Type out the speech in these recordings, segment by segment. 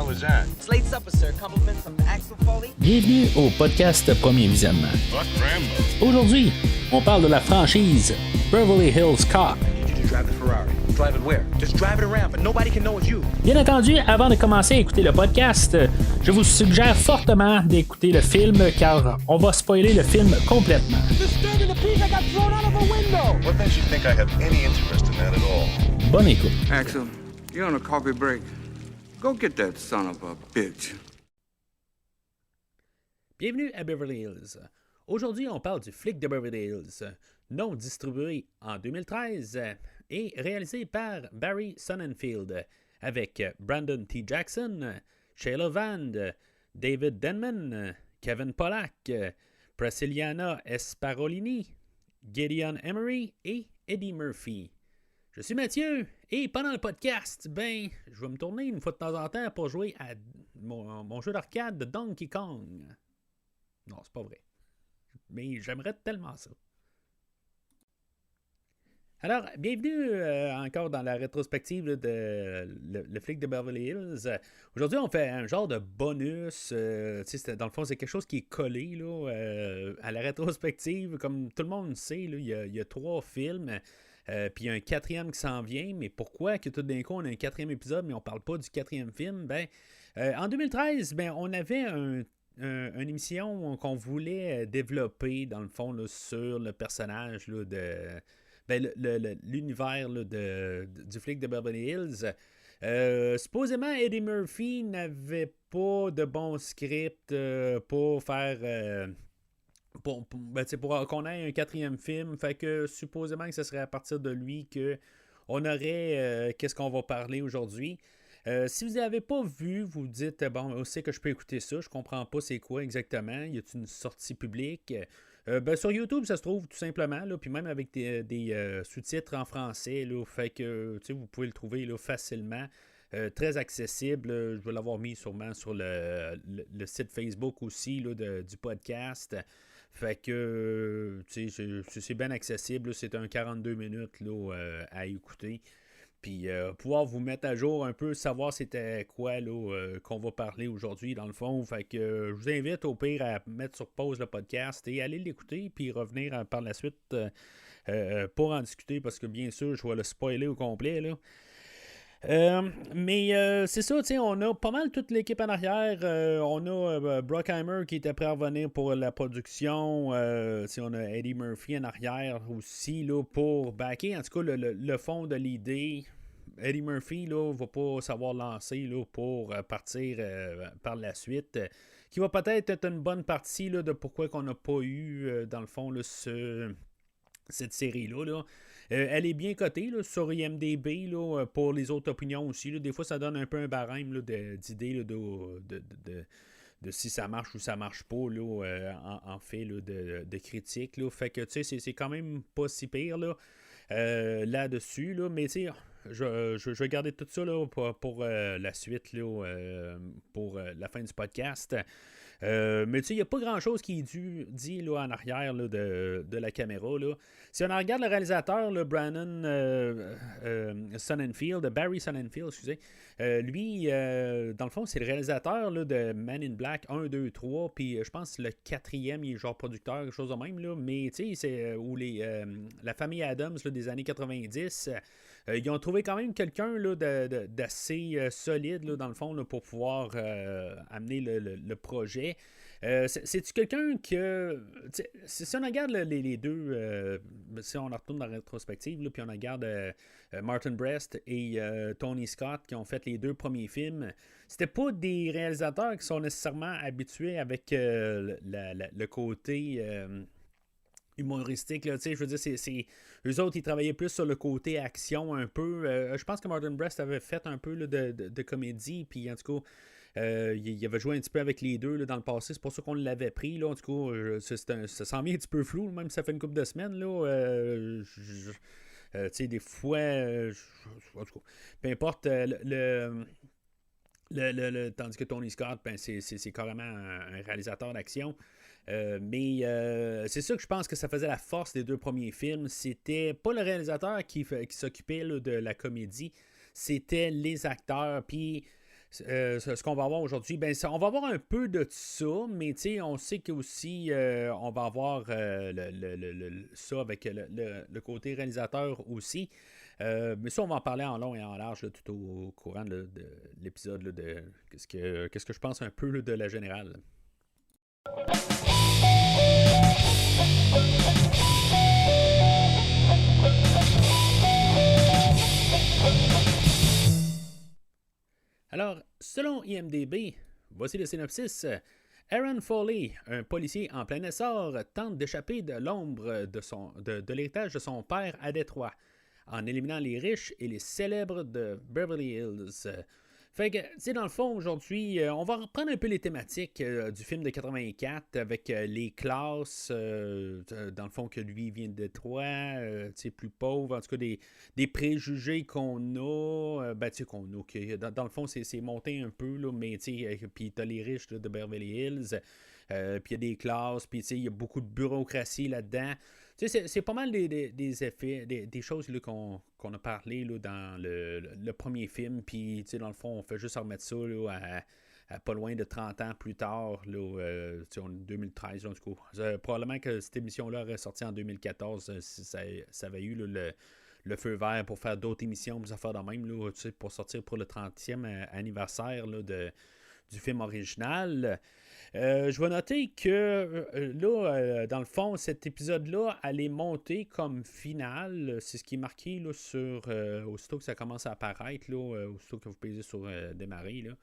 hell is that? Slate supper, sir. Compliments of Axel Foley. Bienvenue au podcast Premier Visionnement. Buck Rambo. Aujourd'hui, on parle de la franchise Beverly Hills Cop. I need you to drive the Ferrari. Drive it where? Just drive it around, but nobody can know it's you. Bien entendu, avant de commencer à écouter le podcast, je vous suggère fortement d'écouter le film car on va spoiler le film complètement. Disturbing the peace, I got thrown out of a window. What makes you think I have any interest in that at all? Bonne écoute. Axel, you're on a coffee break. Go get that son of a bitch. Bienvenue à Beverly Hills. Aujourd'hui, on parle du flic de Beverly Hills, nom distribué en 2013 et réalisé par Barry Sonnenfeld, avec Brandon T. Jackson, Shayla Vand, David Denman, Kevin Pollack, Priscilliana Esparolini, Gideon Emery et Eddie Murphy. Je suis Mathieu et pendant le podcast, je vais me tourner une fois de temps en temps pour jouer à mon jeu d'arcade de Donkey Kong. Non, c'est pas vrai. Mais j'aimerais tellement ça. Alors, bienvenue encore dans la rétrospective là, de le flic de Beverly Hills. Aujourd'hui, on fait un genre de bonus. Dans le fond, c'est quelque chose qui est collé là, à la rétrospective. Comme tout le monde sait, là, il y a 3 films. Puis il y a un 4e qui s'en vient. Mais pourquoi que tout d'un coup, on a un 4e épisode, mais on parle pas du 4e film? En 2013, on avait une émission qu'on voulait développer, dans le fond, là, sur le personnage là, de... l'univers là, du flic de Beverly Hills. Supposément, Eddie Murphy n'avait pas de bon script pour faire... pour qu'on ait un 4e film. Fait que supposément que ce serait à partir de lui qu'on aurait qu'est-ce qu'on va parler aujourd'hui. Si vous n'avez pas vu, vous dites bon, où c'est que je peux écouter ça? Je comprends pas c'est quoi exactement. Y a-t-il une sortie publique? Sur YouTube, ça se trouve tout simplement, là, puis même avec des sous-titres en français, là, fait que vous pouvez le trouver là, facilement. Très accessible. Je vais l'avoir mis sûrement sur le site Facebook aussi là, du podcast. Fait que c'est bien accessible. Là, c'est un 42 minutes là, à écouter. Puis pouvoir vous mettre à jour un peu, savoir c'était quoi là, qu'on va parler aujourd'hui dans le fond. Fait que je vous invite au pire à mettre sur pause le podcast et aller l'écouter puis revenir par la suite pour en discuter parce que bien sûr je vais le spoiler au complet là. C'est ça, on a pas mal toute l'équipe en arrière. On a Bruckheimer qui était prêt à revenir pour la production. On a Eddie Murphy en arrière aussi là, pour backer. En tout cas, le fond de l'idée. Eddie Murphy ne va pas savoir lancer là, pour partir par la suite. Qui va peut-être être une bonne partie là, de pourquoi qu'on n'a pas eu, dans le fond, là, cette série-là. Là. Elle est bien cotée là, sur IMDb là, pour les autres opinions aussi. Là. Des fois, ça donne un peu un barème là, d'idées là, de si ça marche ou ça marche pas là, en fait là, de critique. Là. Fait que c'est quand même pas si pire là, là-dessus. Là. Mais je vais garder tout ça là, pour la suite, là, pour la fin du podcast. Mais il n'y a pas grand-chose qui est dit là, en arrière là, de la caméra. Là. Si on regarde le réalisateur, là, Brandon Sonnenfeld, Barry Sonnenfeld, excusez, lui, dans le fond, c'est le réalisateur là, de Man in Black 1, 2, 3, puis je pense que le 4e, il est genre producteur, quelque chose de même, là, mais tu sais, c'est où la famille Adams là, des années 90, ils ont trouvé quand même quelqu'un là, d'assez solide, là, dans le fond, là, pour pouvoir amener le projet. C'est-tu quelqu'un que... Si on regarde les deux... si on retourne dans la rétrospective, là, puis on regarde Martin Brest et Tony Scott qui ont fait les 2 premiers films, c'était pas des réalisateurs qui sont nécessairement habitués avec le côté... humoristique, là, je veux dire, eux autres, ils travaillaient plus sur le côté action un peu. Je pense que Martin Brest avait fait un peu là, de comédie, puis en tout cas, il avait joué un petit peu avec les deux là, dans le passé, c'est pour ça qu'on l'avait pris, là, en tout cas, ça s'en vient un petit peu flou, même si ça fait une couple de semaines, là, des fois, en tout cas, peu importe, tandis que Tony Scott, c'est carrément un réalisateur d'action. C'est ça que je pense que ça faisait la force des 2 premiers films. C'était pas le réalisateur qui s'occupait là, de la comédie, c'était les acteurs. Puis ce qu'on va avoir aujourd'hui, ben, on va avoir un peu de ça, mais on sait qu'aussi, on va avoir ça avec le côté réalisateur aussi. Mais ça, on va en parler en long et en large là, tout au courant de l'épisode là, de qu'est-ce que je pense un peu là, de la générale. Alors, selon IMDb, voici le synopsis. Aaron Foley, un policier en plein essor, tente d'échapper de l'ombre de l'héritage de son père à Détroit, en éliminant les riches et les célèbres de Beverly Hills. Fait que, tu sais, dans le fond, aujourd'hui, on va reprendre un peu les thématiques du film de 84 avec les classes, dans le fond, que lui vient de Détroit, tu sais, plus pauvre, en tout cas, des préjugés qu'on a, ben, tu sais, qu'on a, que dans le fond, c'est monté un peu, là, mais, tu sais, puis t'as les riches là, de Beverly Hills, puis il y a des classes, puis, tu sais, il y a beaucoup de bureaucratie là-dedans. Tu sais, c'est pas mal des effets, des choses là, qu'on a parlé là, dans le premier film. Puis, tu sais, dans le fond, on fait juste remettre ça là, à pas loin de 30 ans plus tard, là, en 2013, en tout cas. Probablement que cette émission-là aurait sorti en 2014 si ça avait eu là, le feu vert pour faire d'autres émissions, des affaires de même, là, tu sais, pour sortir pour le 30e anniversaire là, du film original. Je vais noter que là, dans le fond, cet épisode-là, elle est montée comme finale. C'est ce qui est marqué là, sur aussitôt que ça commence à apparaître, là, aussitôt que vous payez sur démarrer. Là.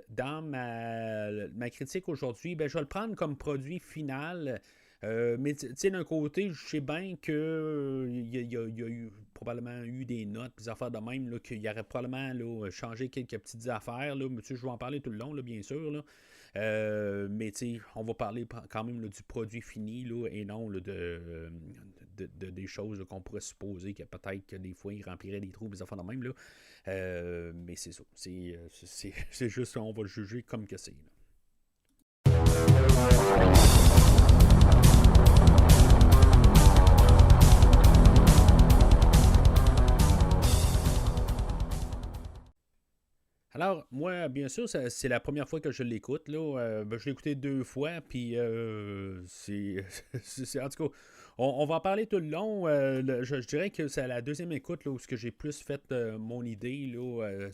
Dans ma critique aujourd'hui, ben, je vais le prendre comme produit final. Mais tu sais, d'un côté, je sais bien que il y a eu probablement eu des notes, des affaires de même, là, qu'il y aurait probablement là, changé quelques petites affaires. Là, mais, je vais en parler tout le long, là, bien sûr. Là. Mais on va parler quand même là, du produit fini là, et non là, des choses là, qu'on pourrait supposer que peut-être que des fois il remplirait des trous, des affaires de même. Là. Mais c'est ça. C'est juste, on va le juger comme que c'est. Là. Alors, moi, bien sûr, c'est la première fois que je l'écoute. Là. Ben, je l'ai écouté 2 fois, puis en tout cas, on va en parler tout le long. Je dirais que c'est à la deuxième écoute là, où j'ai plus fait mon idée là,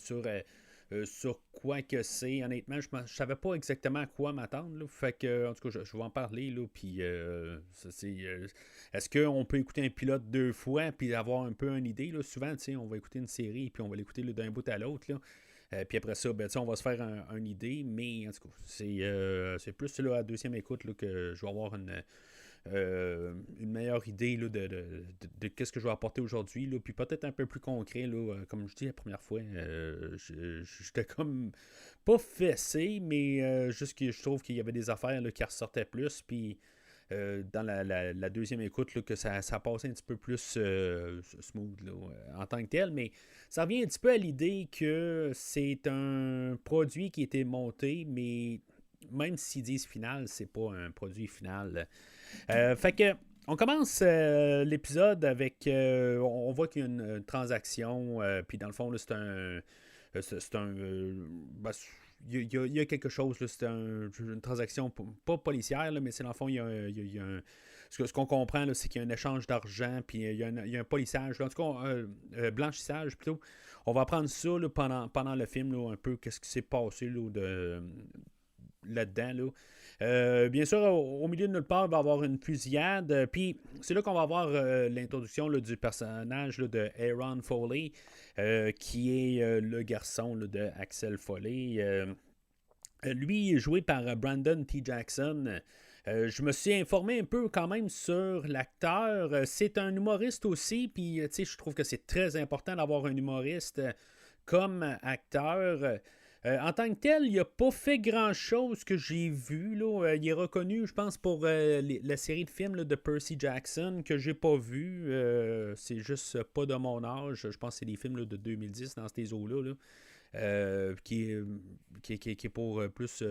sur quoi que c'est. Honnêtement, je ne savais pas exactement à quoi m'attendre. Là. Fait que, en tout cas, je vais en parler. Là, puis, est-ce qu'on peut écouter un pilote 2 fois puis avoir un peu une idée? Là? Souvent, on va écouter une série puis on va l'écouter là, d'un bout à l'autre. Là. Puis après ça, ben, on va se faire une idée, mais en tout cas, c'est plus là, à la deuxième écoute là, que je vais avoir une meilleure idée là, de qu'est-ce que je vais apporter aujourd'hui. Là, puis peut-être un peu plus concret, là, comme je dis la première fois, j'étais comme pas fessé, mais juste que je trouve qu'il y avait des affaires là, qui ressortaient plus, puis dans la deuxième écoute, là, que ça passait un petit peu plus smooth là, en tant que tel, mais ça revient un petit peu à l'idée que c'est un produit qui a été monté, mais même s'ils disent final, c'est pas un produit final. Fait que on commence l'épisode avec on voit qu'il y a une transaction, puis dans le fond, là, c'est un ben, il y a quelque chose, là, c'est une transaction pas policière, là, mais c'est dans le fond, il y a un. Ce qu'on comprend, là, c'est qu'il y a un échange d'argent, puis il y a un polissage, là, en tout cas, blanchissage plutôt. On va apprendre ça là, pendant le film, là, un peu qu'est-ce qui s'est passé là, là-dedans. Là. Bien sûr, au milieu de nulle part, il va y avoir une fusillade. Puis c'est là qu'on va avoir l'introduction là, du personnage là, de Aaron Foley, qui est le garçon là, de Axel Foley. Lui est joué par Brandon T. Jackson. Je me suis informé un peu quand même sur l'acteur. C'est un humoriste aussi, puis je trouve que c'est très important d'avoir un humoriste comme acteur. En tant que tel, il n'a pas fait grand-chose que j'ai vu. Là. Il est reconnu, je pense, pour la série de films là, de Percy Jackson que j'ai pas vu. C'est juste pas de mon âge. Je pense que c'est des films là, de 2010 dans ces eaux-là. Là. Qui est pour plus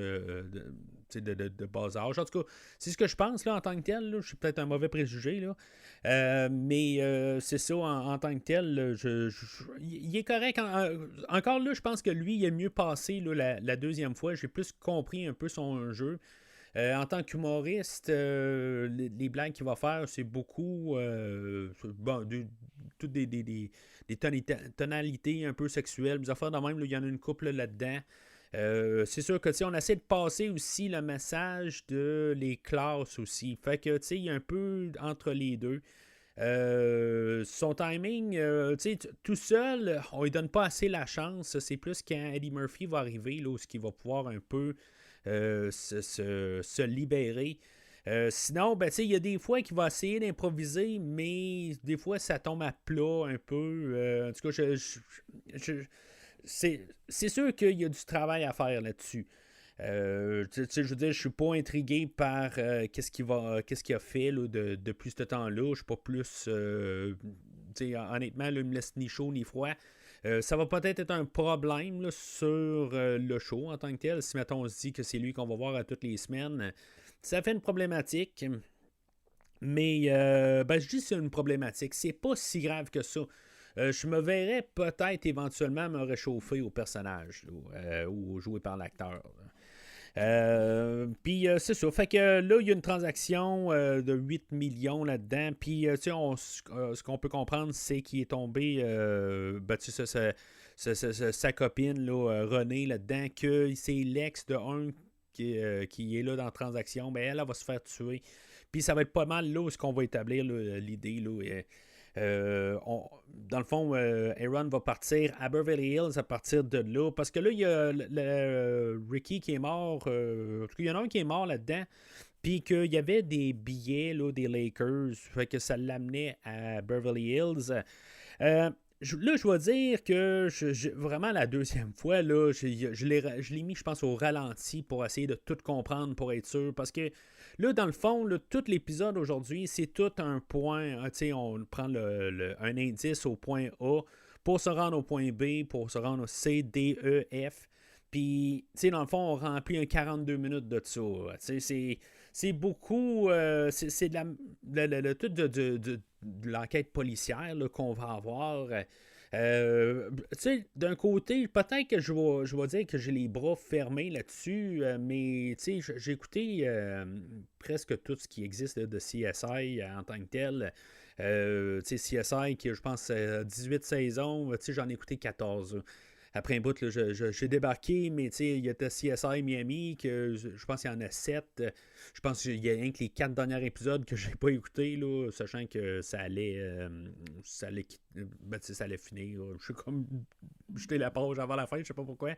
de bas âge. En tout cas, c'est ce que je pense là, en tant que tel. Là. Je suis peut-être un mauvais préjugé. Là. Mais c'est ça, en tant que tel, là, il est correct. Encore là, je pense que lui, il a mieux passé là, la deuxième fois. J'ai plus compris un peu son jeu. En tant qu'humoriste, les blagues qu'il va faire, c'est beaucoup toutes des tonalités un peu sexuelles, des affaires de même, il y en a une couple là-dedans. C'est sûr que on essaie de passer aussi le message de les classes aussi. Fait que il y a un peu entre les deux. Son timing, tout seul, on lui donne pas assez la chance. C'est plus quand Eddie Murphy va arriver, là, où il va pouvoir un peu se libérer. Sinon, il y a des fois qu'il va essayer d'improviser, mais des fois ça tombe à plat un peu. En tout cas, c'est sûr qu'il y a du travail à faire là-dessus. Je veux dire, je suis pas intrigué par qu'est-ce qu'il a fait là, depuis ce temps-là. Je suis pas plus. Honnêtement, là, il me laisse ni chaud ni froid. Ça va peut-être être un problème là, sur le show en tant que tel. Si mettons on se dit que c'est lui qu'on va voir à toutes les semaines, ça fait une problématique. Mais je dis que c'est une problématique. C'est pas si grave que ça. Je me verrais peut-être éventuellement me réchauffer au personnage là, ou joué par l'acteur. Puis c'est ça. Fait que là, il y a une transaction de 8 millions là-dedans. Puis ce qu'on peut comprendre, c'est qu'il est tombé sa copine, là, Renée, là-dedans, que c'est l'ex de un qui est là dans la transaction. Mais elle va se faire tuer. Puis ça va être pas mal là où est-ce qu'on va établir là, l'idée. Là, dans le fond, Aaron va partir à Beverly Hills à partir de là. Parce que là, il y a Ricky qui est mort. En tout cas, il y en a un qui est mort là-dedans. Puis qu'il y avait des billets là, des Lakers. Fait que ça l'amenait à Beverly Hills. Là, je dois dire que vraiment la deuxième fois, là, je l'ai mis, je pense, au ralenti pour essayer de tout comprendre, pour être sûr. Parce que là, dans le fond, là, tout l'épisode aujourd'hui, c'est tout un point. On prend un indice au point A pour se rendre au point B, pour se rendre au C, D, E, F. Puis, dans le fond, on remplit un 42 minutes de ça. C'est beaucoup. C'est de tout de l'enquête policière là, qu'on va avoir. D'un côté, peut-être que je vais dire que j'ai les bras fermés là-dessus, mais j'ai écouté presque tout ce qui existe là, de CSI en tant que tel. CSI qui, je pense, 18 saisons, j'en ai écouté 14. Après un bout, là, j'ai débarqué, mais il y a CSI Miami, que je pense qu'il y en a 7. Je pense qu'il y a rien que les 4 derniers épisodes que j'ai pas écoutés, là, sachant que ça allait finir. Je suis comme jeter la page avant la fin, je sais pas pourquoi.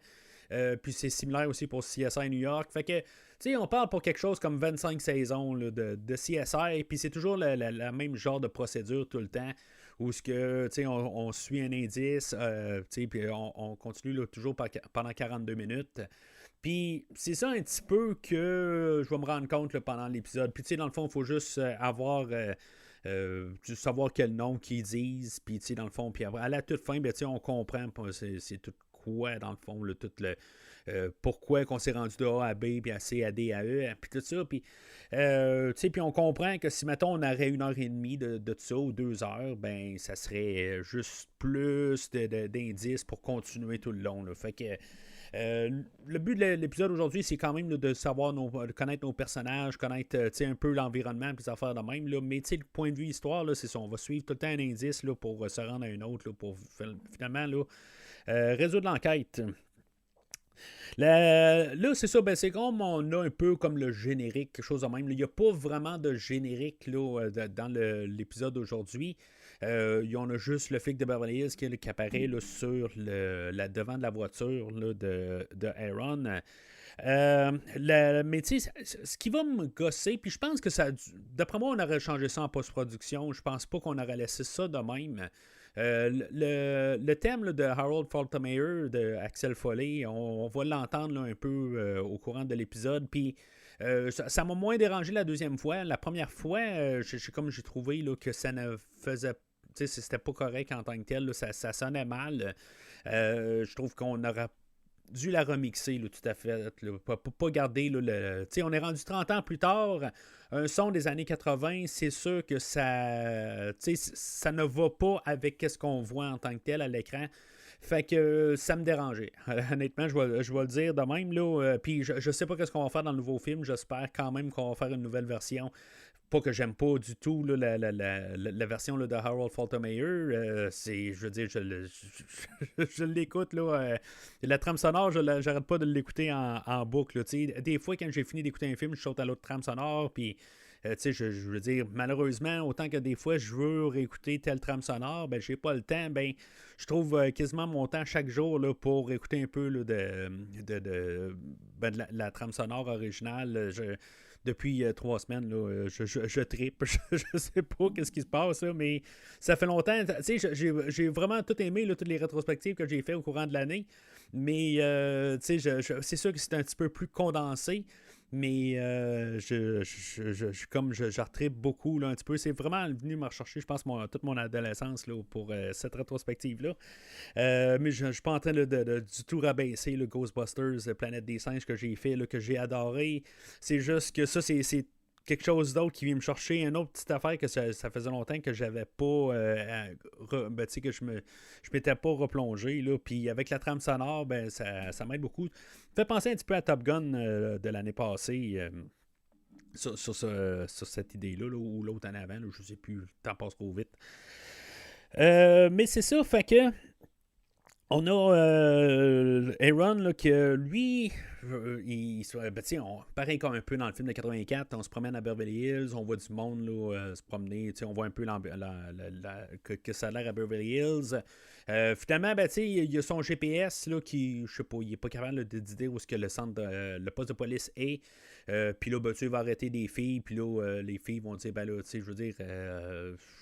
Puis c'est similaire aussi pour CSI New York. Fait que, on parle pour quelque chose comme 25 saisons là, de CSI, puis c'est toujours la même genre de procédure tout le temps. Où on suit un indice, puis on continue là, toujours pendant 42 minutes. Puis c'est ça un petit peu que je vais me rendre compte là, pendant l'épisode. Puis dans le fond, il faut juste savoir quel nom qu'ils disent. Puis dans le fond, puis à la toute fin, on comprend c'est tout quoi, dans le fond, là, tout le... pourquoi qu'on s'est rendu de A à B, puis à C, à D, à E, puis tout ça, puis puis on comprend que si, mettons, on aurait 1h30 de ça, ou 2 heures, ben, ça serait juste plus d'indices pour continuer tout le long, là. Fait que le but de l'épisode aujourd'hui, c'est quand même là, de savoir connaître nos personnages, connaître un peu l'environnement, puis les affaires de même, là. Mais le point de vue histoire, là, c'est ça, on va suivre tout le temps un indice là, pour se rendre à un autre, là, pour finalement là, résoudre l'enquête. Là, c'est ça, c'est comme on a un peu comme le générique, quelque chose de même. Il n'y a pas vraiment de générique là, dans l'épisode d'aujourd'hui. On a juste le flic de Beverly Hills qui apparaît là, sur devant de la voiture là, de Aaron. Mais tu sais, ce qui va me gosser, puis je pense que ça, d'après moi, on aurait changé ça en post-production. Je pense pas qu'on aurait laissé ça de même. Le thème là, de Harold Faltermeyer de Axel Foley, on va l'entendre là, un peu au courant de l'épisode. Puis ça m'a moins dérangé la deuxième fois. La première fois, comme j'ai trouvé là, que ça ne faisait, c'était pas correct en tant que tel. Là, ça sonnait mal. Je trouve qu'on aurait dû la remixer, là, tout à fait. Là, pas garder là, le. Tu sais, on est rendu 30 ans plus tard. Un son des années 80, c'est sûr que ça. Tu sais, ça ne va pas avec ce qu'on voit en tant que tel à l'écran. Fait que ça me dérangeait. Honnêtement, je vais le dire de même. Là, puis je sais pas ce qu'on va faire dans le nouveau film. J'espère quand même qu'on va faire une nouvelle version. Pas que j'aime pas du tout là, la version là, de Harold Faltermeyer. Je veux dire, je l'écoute. Là, la trame sonore, j'arrête pas de l'écouter en boucle. Là, des fois, quand j'ai fini d'écouter un film, je saute à l'autre trame sonore. Puis, je veux dire, malheureusement, autant que des fois, je veux réécouter telle trame sonore, ben, j'ai pas le temps. Ben, je trouve quasiment mon temps chaque jour là, pour écouter un peu là, de la trame sonore originale. Depuis 3 semaines, là, je trippe. Je sais pas qu'est-ce qui se passe, là, mais ça fait longtemps. J'ai vraiment tout aimé, là, toutes les rétrospectives que j'ai fait au courant de l'année. Mais c'est sûr que c'est un petit peu plus condensé. Mais je retripe beaucoup là, un petit peu. C'est vraiment venu me rechercher, je pense, toute mon adolescence là, pour cette rétrospective-là. Mais je ne suis pas en train du tout rabaisser le Ghostbusters, Planète des singes que j'ai fait, là, que j'ai adoré. C'est juste que ça, c'est quelque chose d'autre qui vient me chercher. Une autre petite affaire que ça faisait longtemps que j'avais pas. Tu sais, que je m'étais pas replongé. Là. Puis avec la trame sonore, ben, ça m'aide beaucoup. Ça fait penser un petit peu à Top Gun de l'année passée. Sur cette idée-là, là, ou l'autre année avant, là, je ne sais plus, le temps passe trop vite. Mais c'est ça, fait que on a Aaron là, que lui, pareil comme un peu dans le film de 84, on se promène à Beverly Hills, on voit du monde là, se promener, on voit un peu que ça a l'air à Beverly Hills. Finalement, il y a son GPS là, qui, je sais pas, il n'est pas capable là, de dire où est-ce que le poste de police est. Puis là, il va arrêter des filles, puis là, les filles vont dire, ben là, tu sais, je veux dire,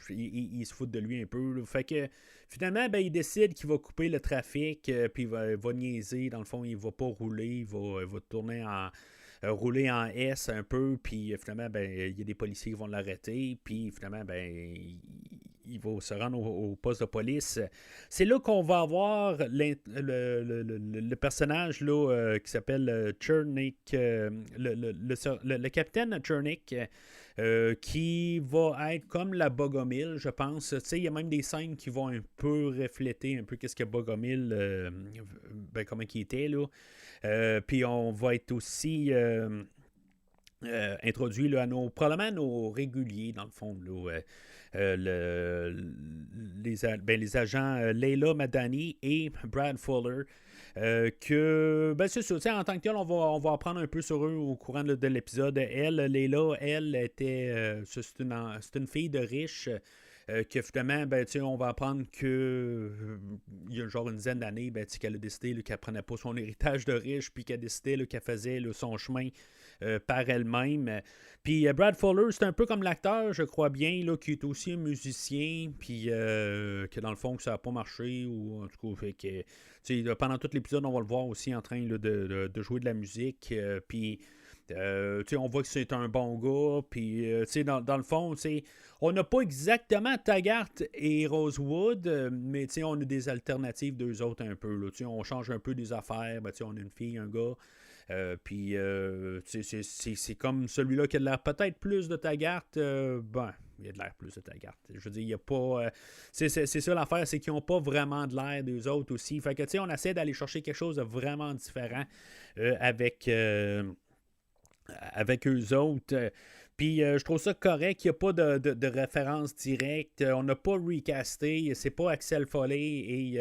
ils se foutent de lui un peu. Là. Fait que finalement, il décide qu'il va couper le trafic, puis il va niaiser. Dans le fond, il va pas rouler, il va tourner rouler en S un peu, puis finalement, il y a des policiers qui vont l'arrêter, puis finalement, il va se rendre au poste de police. C'est là qu'on va avoir le personnage là, qui s'appelle Chernick, le capitaine Chernick, qui va être comme la Bogomil, je pense. Il y a même des scènes qui vont un peu refléter un peu qu'est-ce que Bogomil, comment il était, là. Puis on va être aussi introduit là, probablement à nos réguliers, dans le fond, là, les agents Leila Madani et Brad Fuller. C'est ça, en tant que tel, on va apprendre un peu sur eux au courant de l'épisode. Leila, elle était c'est une fille de riche que finalement, on va apprendre que il y a genre une dizaine d'années, qu'elle a décidé là, qu'elle prenait pas son héritage de riche, puis qu'elle a décidé là, qu'elle faisait là, son chemin par elle-même. Puis Brad Fuller, c'est un peu comme l'acteur, je crois bien, là, qui est aussi un musicien, puis que dans le fond, que ça n'a pas marché, ou en tout cas, fait que pendant tout l'épisode, on va le voir aussi en train là, de jouer de la musique, puis on voit que c'est un bon gars, puis dans le fond, on n'a pas exactement Taggart et Rosewood, mais on a des alternatives d'eux autres un peu. Là, on change un peu des affaires, on a une fille, un gars. Puis c'est comme celui-là qui a de l'air peut-être plus de Taggart. Il y a de l'air plus de Taggart. Je veux dire, il n'y a pas. C'est ça l'affaire, c'est qu'ils n'ont pas vraiment de l'air des autres aussi. Fait que on essaie d'aller chercher quelque chose de vraiment différent avec eux autres. Puis je trouve ça correct, il n'y a pas de référence directe. On n'a pas recasté. C'est pas Axel Foley et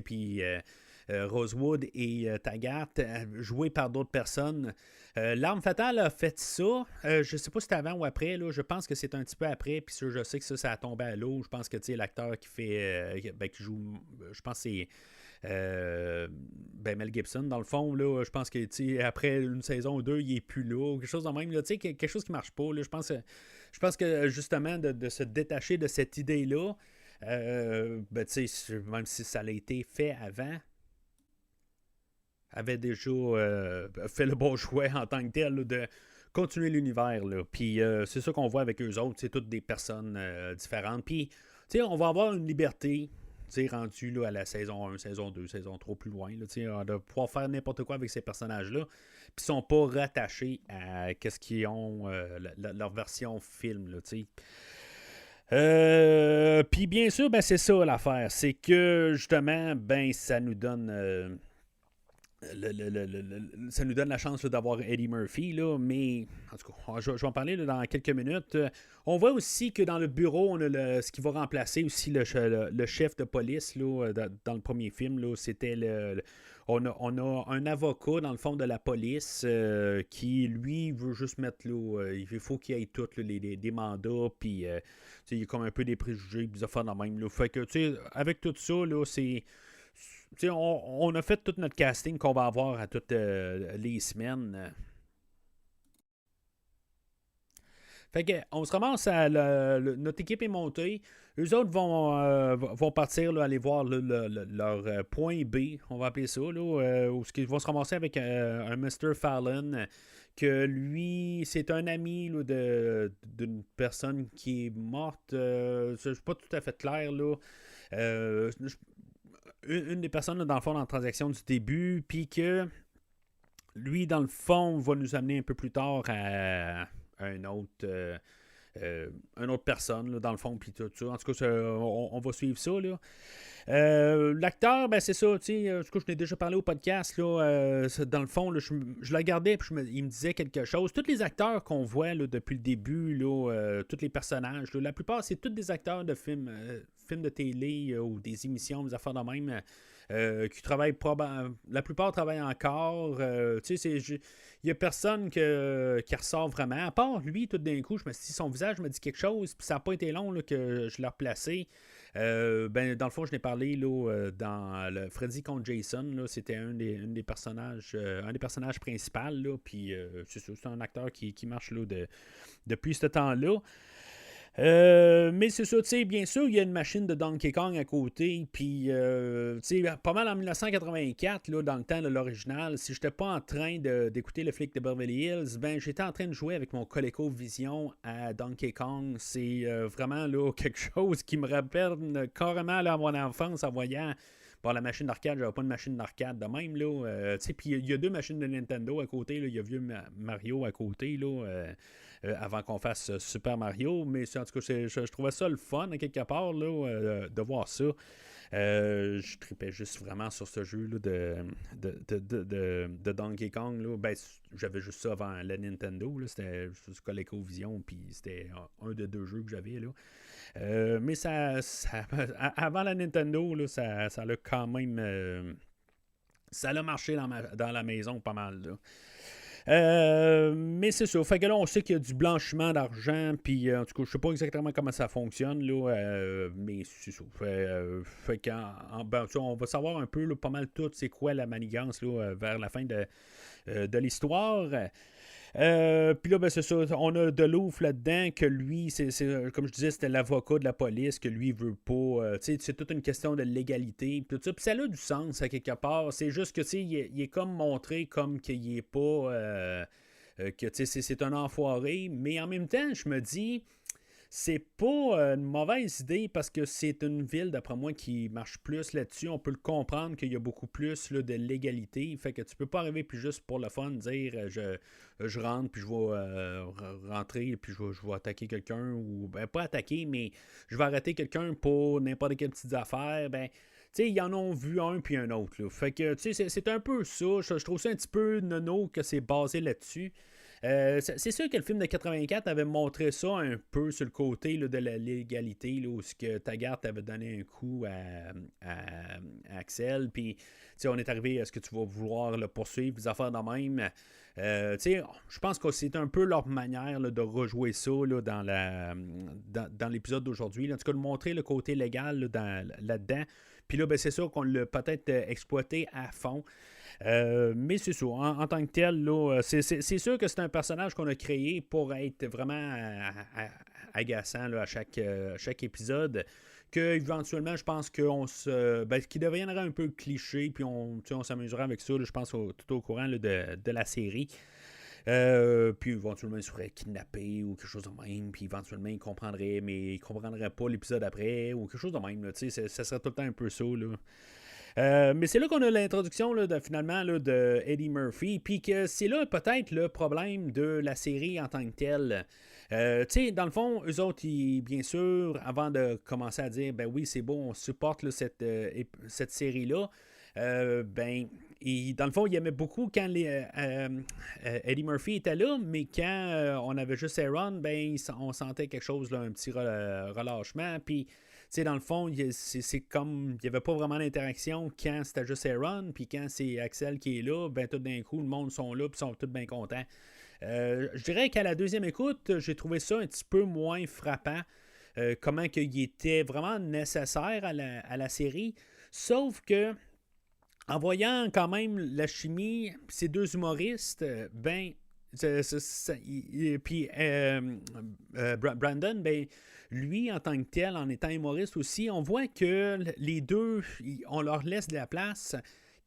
puis Rosewood et Taggart, joués par d'autres personnes. L'Arme Fatale a fait ça. Je sais pas si c'était avant ou après. Là. Je pense que c'est un petit peu après. Puis je sais que ça a tombé à l'eau. Je pense que l'acteur qui fait qui joue, je pense que c'est Mel Gibson, dans le fond, là, je pense que après une saison ou deux, il est plus là, quelque chose de même, là, quelque chose qui marche pas. Là, je pense que justement de se détacher de cette idée-là, même si ça a été fait avant, avait déjà fait le bon choix en tant que tel là, de continuer l'univers. Puis c'est ça qu'on voit avec eux autres, c'est toutes des personnes différentes. Puis on va avoir une liberté. rendu là, à la saison 1, saison 2, saison 3, plus loin. Là, on doit pouvoir faire n'importe quoi avec ces personnages-là. Puis ils sont pas rattachés à qu'est-ce qu'ils ont, leur version film. Là, puis bien sûr, ben, c'est ça l'affaire. C'est que justement, ben, ça nous donne. Ça nous donne la chance là, d'avoir Eddie Murphy, là, mais en tout cas, je vais en parler là, dans quelques minutes. On voit aussi que dans le bureau, on a ce qui va remplacer aussi le chef de police là, dans le premier film. Là, c'était on a un avocat dans le fond de la police qui, lui, veut juste mettre là, il faut qu'il y ait tous des mandats, puis il y a comme un peu des préjugés, des affaires dans le même. Là. Fait que, avec tout ça, là, c'est. On a fait tout notre casting qu'on va avoir à toutes les semaines. Fait que, on se ramasse à notre équipe est montée. Eux autres vont partir là, aller voir leur point B, on va appeler ça, là, où ils vont se ramasser avec un Mr. Fallon, que lui, c'est un ami là, d'une personne qui est morte. Je ne suis pas tout à fait clair, là. Une des personnes, là, dans le fond, dans la transaction du début, puis que lui, dans le fond, va nous amener un peu plus tard à une autre personne, là, dans le fond, puis tout ça. En tout cas, on va suivre ça, là. L'acteur, ben c'est ça, tu sais, je n'ai déjà parlé au podcast, là, dans le fond, là, je le regardais, puis il me disait quelque chose. Tous les acteurs qu'on voit là, depuis le début, là, tous les personnages, là, la plupart, c'est tous des acteurs de films de télé ou des émissions, des affaires de même, qui travaillent la plupart travaillent encore. Tu sais, il n'y a personne qui ressort vraiment. À part lui, tout d'un coup, je me suis dit, son visage me dit quelque chose, puis ça n'a pas été long là, que je l'ai replacé. Ben, dans le fond, je n'ai parlé là, dans le Freddy contre Jason. Là, c'était un des personnages principaux. Là, puis c'est un acteur qui marche là, depuis ce temps-là. Mais c'est ça, tu sais, bien sûr, il y a une machine de Donkey Kong à côté, puis, tu sais, pas mal en 1984, là, dans le temps de l'original, si j'étais pas en train d'écouter le flic de Beverly Hills, ben, j'étais en train de jouer avec mon ColecoVision à Donkey Kong. C'est vraiment, là, quelque chose qui me rappelle carrément, là, à mon enfance, en voyant. Bon, la machine d'arcade, j'avais pas de machine d'arcade de même, là. Tu sais, puis il y a deux machines de Nintendo à côté, là. Il y a vieux Mario à côté, là. Avant qu'on fasse Super Mario, mais en tout cas, je trouvais ça le fun, à quelque part, là, de voir ça. Je tripais juste vraiment sur ce jeu là, de Donkey Kong. Là. Ben, j'avais juste ça avant la Nintendo. Là. C'était juste ColecoVision, puis c'était un de deux jeux que j'avais. Là. Mais avant la Nintendo, là, ça a quand même. Ça a marché dans la maison pas mal. Là. Mais c'est ça. Fait que là, on sait qu'il y a du blanchiment d'argent. Puis, en tout cas, je sais pas exactement comment ça fonctionne. Là, mais c'est ça. Fait ben, on va savoir un peu, là, pas mal tout, c'est quoi la manigance là, vers la fin de l'histoire. Puis là, ben, c'est ça. On a Delouf là-dedans que lui, c'est comme je disais, c'était l'avocat de la police, que lui, il veut pas. Tu sais, c'est toute une question de légalité. Puis tout ça. Puis ça a du sens à quelque part. C'est juste que, tu sais, il est comme montré comme qu'il est pas. Que, tu sais, c'est un enfoiré. Mais en même temps, je me dis. C'est pas une mauvaise idée parce que c'est une ville, d'après moi, qui marche plus là-dessus. On peut le comprendre qu'il y a beaucoup plus là, de légalité. Fait que tu peux pas arriver puis juste pour le fun dire je rentre puis je vais rentrer puis je vais attaquer quelqu'un ou ben pas attaquer, mais je vais arrêter quelqu'un pour n'importe quelle petite affaire. Ben, tu sais, ils en ont vu un puis un autre. Là. Fait que, tu sais, c'est un peu ça. Je trouve ça un petit peu nono que c'est basé là-dessus. C'est sûr que le film de 84 avait montré ça un peu sur le côté là, de la légalité, là, où Taggart avait donné un coup à Axel, puis on est arrivé à ce que tu vas vouloir le poursuivre, des affaires de même. Je pense que c'est un peu leur manière là, de rejouer ça là, dans l'épisode d'aujourd'hui. Là. En tout cas, de montrer le côté légal là-dedans. Puis là, ben, c'est sûr qu'on l'a peut-être exploité à fond. Mais c'est ça, en tant que tel, là, c'est sûr que c'est un personnage qu'on a créé pour être vraiment agaçant là, à chaque épisode. Que éventuellement, je pense qu'il deviendrait un peu cliché, puis on s'amuserait avec ça, là, je pense, tout au courant là, de la série. Puis éventuellement, il serait kidnappé ou quelque chose de même. Puis éventuellement, il comprendrait, mais il comprendrait pas l'épisode après ou quelque chose de même. Là, ça serait tout le temps un peu ça. Mais c'est là qu'on a l'introduction finalement de Eddie Murphy. Puis que c'est là peut-être le problème de la série en tant que telle. Dans le fond, eux autres, bien sûr, avant de commencer à dire, ben oui, c'est bon, on supporte là, cette série-là, dans le fond, il aimait beaucoup quand Eddie Murphy était là, mais quand on avait juste Aaron, on sentait quelque chose, là, un petit relâchement. Puis, dans le fond, c'est comme, il n'y avait pas vraiment d'interaction quand c'était juste Aaron, puis quand c'est Axel qui est là, tout d'un coup, le monde sont là, puis sont tous bien contents. Je dirais qu'à la deuxième écoute, j'ai trouvé ça un petit peu moins frappant. Comment qu'il était vraiment nécessaire à la série. Sauf que, en voyant quand même la chimie, ces deux humoristes, puis Brandon, lui, en tant que tel, en étant humoriste aussi, on voit que les deux, on leur laisse de la place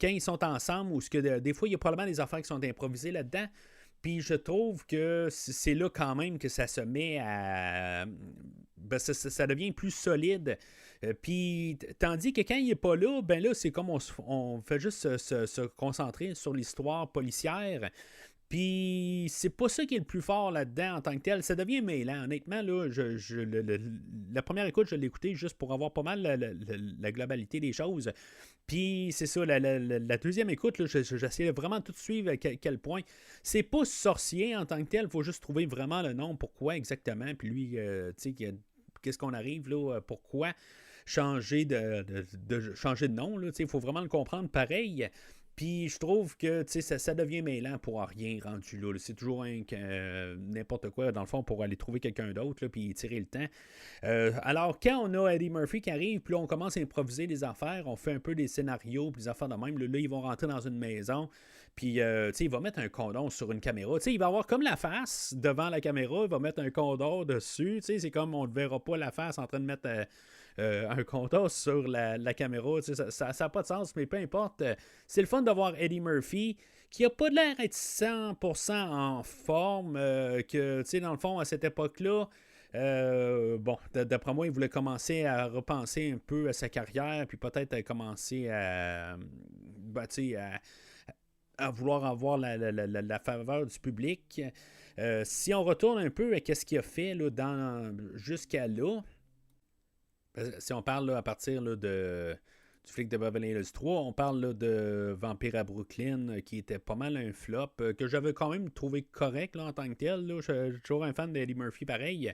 quand ils sont ensemble, ou des fois, il y a probablement des affaires qui sont improvisées là-dedans. Puis je trouve que c'est là quand même que ça se met à... ça devient plus solide. Puis tandis que quand il n'est pas là, là, c'est comme on fait juste se concentrer sur l'histoire policière. Puis c'est pas ça qui est le plus fort là-dedans en tant que tel. Ça devient mêlant. Honnêtement, là, la première écoute, je l'ai écouté juste pour avoir pas mal la globalité des choses. Puis c'est ça, la deuxième écoute, j'essayais vraiment de tout suivre à quel point. C'est pas sorcier en tant que tel, il faut juste trouver vraiment le nom, pourquoi exactement. Puis lui, qu'est-ce qu'on arrive là, pourquoi changer changer de nom. Il faut vraiment le comprendre pareil. Puis je trouve que ça devient mêlant pour rien rendu là. C'est toujours n'importe quoi, dans le fond, pour aller trouver quelqu'un d'autre, puis tirer le temps. Alors, quand on a Eddie Murphy qui arrive, puis là, on commence à improviser des affaires, on fait un peu des scénarios, puis des affaires de même. Là, ils vont rentrer dans une maison, puis il va mettre un condom sur une caméra. Il va avoir comme la face devant la caméra, il va mettre un condom dessus. C'est comme on ne verra pas la face en train de mettre... un compteur sur la caméra, ça n'a pas de sens, mais peu importe. C'est le fun de voir Eddie Murphy qui n'a pas l'air d'être 100% en forme, que dans le fond, à cette époque-là, d'après moi, il voulait commencer à repenser un peu à sa carrière, puis peut-être commencer à vouloir avoir la faveur du public. Si on retourne un peu à ce qu'il a fait là, jusqu'à là, si on parle là, à partir là, du flic de Beverly Hills 3, on parle là, de Vampire à Brooklyn, qui était pas mal un flop, que j'avais quand même trouvé correct là, en tant que tel. Là. Je suis toujours un fan d'Eddie Murphy pareil.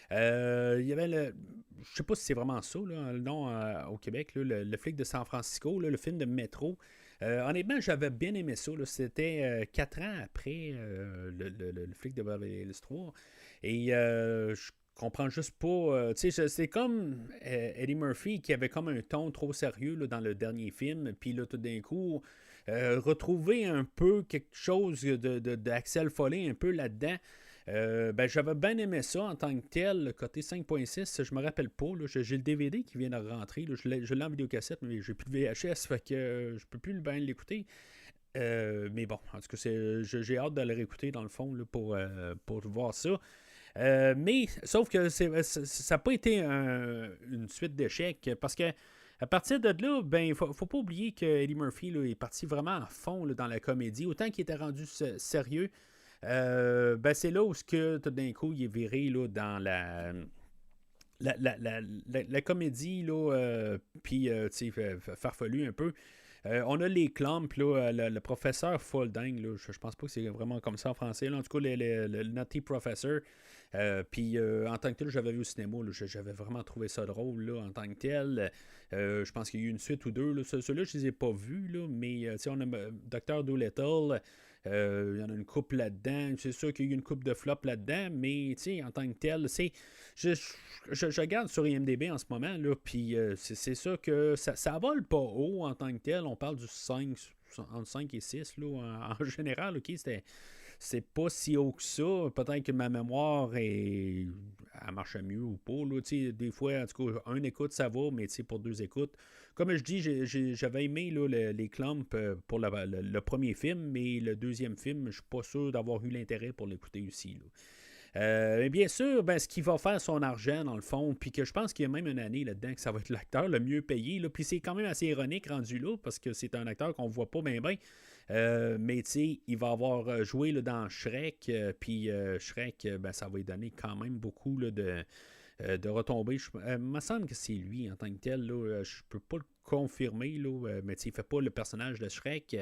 Il y avait je sais pas si c'est vraiment ça, là, le nom au Québec, là, le flic de San Francisco, là, le film de Métro. Honnêtement, j'avais bien aimé ça. Là. C'était 4 ans après le flic de Beverly Hills 3. Et je comprends juste pas. C'est comme Eddie Murphy qui avait comme un ton trop sérieux là, dans le dernier film. Puis là, tout d'un coup, retrouver un peu quelque chose d'Axel Foley un peu là-dedans. J'avais bien aimé ça en tant que tel, le côté 5.6, je me rappelle pas. Là, j'ai le DVD qui vient de rentrer. Là, je l'ai en vidéocassette, mais j'ai plus de VHS, fait que je peux plus bien l'écouter. Mais bon, en tout cas, j'ai hâte de le réécouter dans le fond là, pour voir ça. Mais sauf que ça n'a pas été une suite d'échecs parce que à partir de là, il faut pas oublier que Eddie Murphy là, est parti vraiment à fond là, dans la comédie. Autant qu'il était rendu sérieux, c'est là où tout d'un coup il est viré là, dans la comédie, puis farfelu un peu. On a les clumps, là, le professeur Folding, là, je pense pas que c'est vraiment comme ça en français. Là, en tout cas, le Nutty Professor. Puis en tant que tel, j'avais vu au cinéma, là, j'avais vraiment trouvé ça drôle là, en tant que tel. Je pense qu'il y a eu une suite ou deux. Ceux-là, je les ai pas vus, là, mais on a Dr. Dolittle. Il y en a une couple là-dedans. C'est sûr qu'il y a eu une couple de flops là-dedans, mais en tant que tel, je regarde sur IMDb en ce moment, là, puis c'est sûr que ça vole pas haut en tant que tel. On parle du 5 entre 5 et 6 là, en général. OK, c'est pas si haut que ça. Peut-être que ma mémoire elle marche mieux ou pas. Là, des fois, en tout cas, un écoute, ça va, mais pour 2 écoutes. Comme je dis, j'avais aimé là, les Clumps pour le premier film, mais le deuxième film, je suis pas sûr d'avoir eu l'intérêt pour l'écouter aussi. Là. Et bien sûr, ce qui va faire son argent, dans le fond, puis que je pense qu'il y a même une année là-dedans que ça va être l'acteur le mieux payé. Là, puis c'est quand même assez ironique rendu là, parce que c'est un acteur qu'on voit pas bien. Mais il va avoir joué là, dans Shrek, puis Shrek, ça va lui donner quand même beaucoup là, de retombées. Il me semble que c'est lui en tant que tel. Là, je peux pas le confirmer, là, mais il fait pas le personnage de Shrek.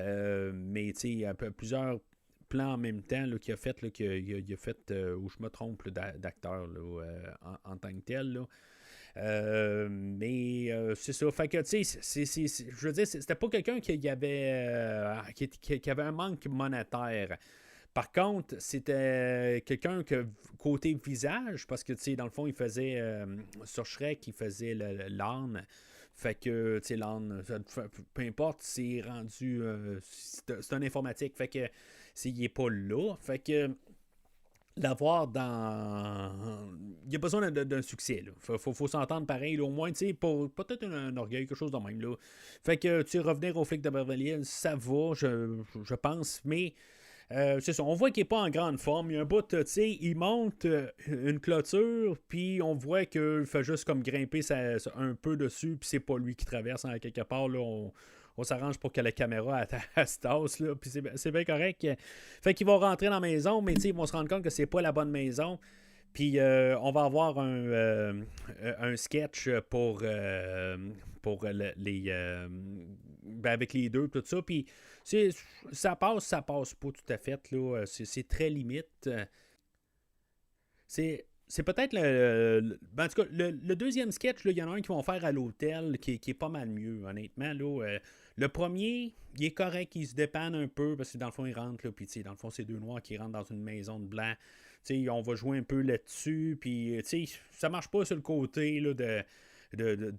Mais il y a plusieurs plans en même temps là, qu'il a fait, là, qu'il a fait où je me trompe là, d'acteur là, en tant que tel. Là. Mais c'est ça. Fait que, tu sais, je veux dire, c'était pas quelqu'un qui avait, qui avait un manque monétaire. Par contre, c'était quelqu'un que, côté visage, parce que, tu sais, dans le fond, il faisait, sur Shrek, il faisait l'âne. Fait que, tu sais, l'âne, peu importe, c'est rendu, c'est un informatique. Fait que, il est pas là. Fait que, l'avoir dans... Il y a besoin d'un succès. Là. Faut s'entendre pareil. Là, au moins, tu sais, pour peut-être un orgueil, quelque chose de même. Là. Fait que, tu sais, revenir au flic de Beverly Hills, ça va, je pense. Mais, c'est ça, on voit qu'il n'est pas en grande forme. Il y a un bout, tu sais, il monte une clôture, puis on voit qu'il fait juste comme grimper un peu dessus, puis c'est pas lui qui traverse en quelque part. Là, on s'arrange pour que la caméra se tasse, là, puis c'est bien correct. Fait qu'ils vont rentrer dans la maison, mais ils vont se rendre compte que c'est pas la bonne maison. Puis on va avoir un sketch pour les... avec les deux, tout ça. Puis ça passe pas tout à fait. Là. C'est très limite. C'est peut-être en tout cas, le deuxième sketch, il y en a un qu'ils vont faire à l'hôtel qui est pas mal mieux, honnêtement. Là, le premier, il est correct, il se dépanne un peu parce que dans le fond, il rentre, puis dans le fond, c'est 2 noirs qui rentrent dans une maison de blanc. On va jouer un peu là-dessus, puis ça marche pas sur le côté là, de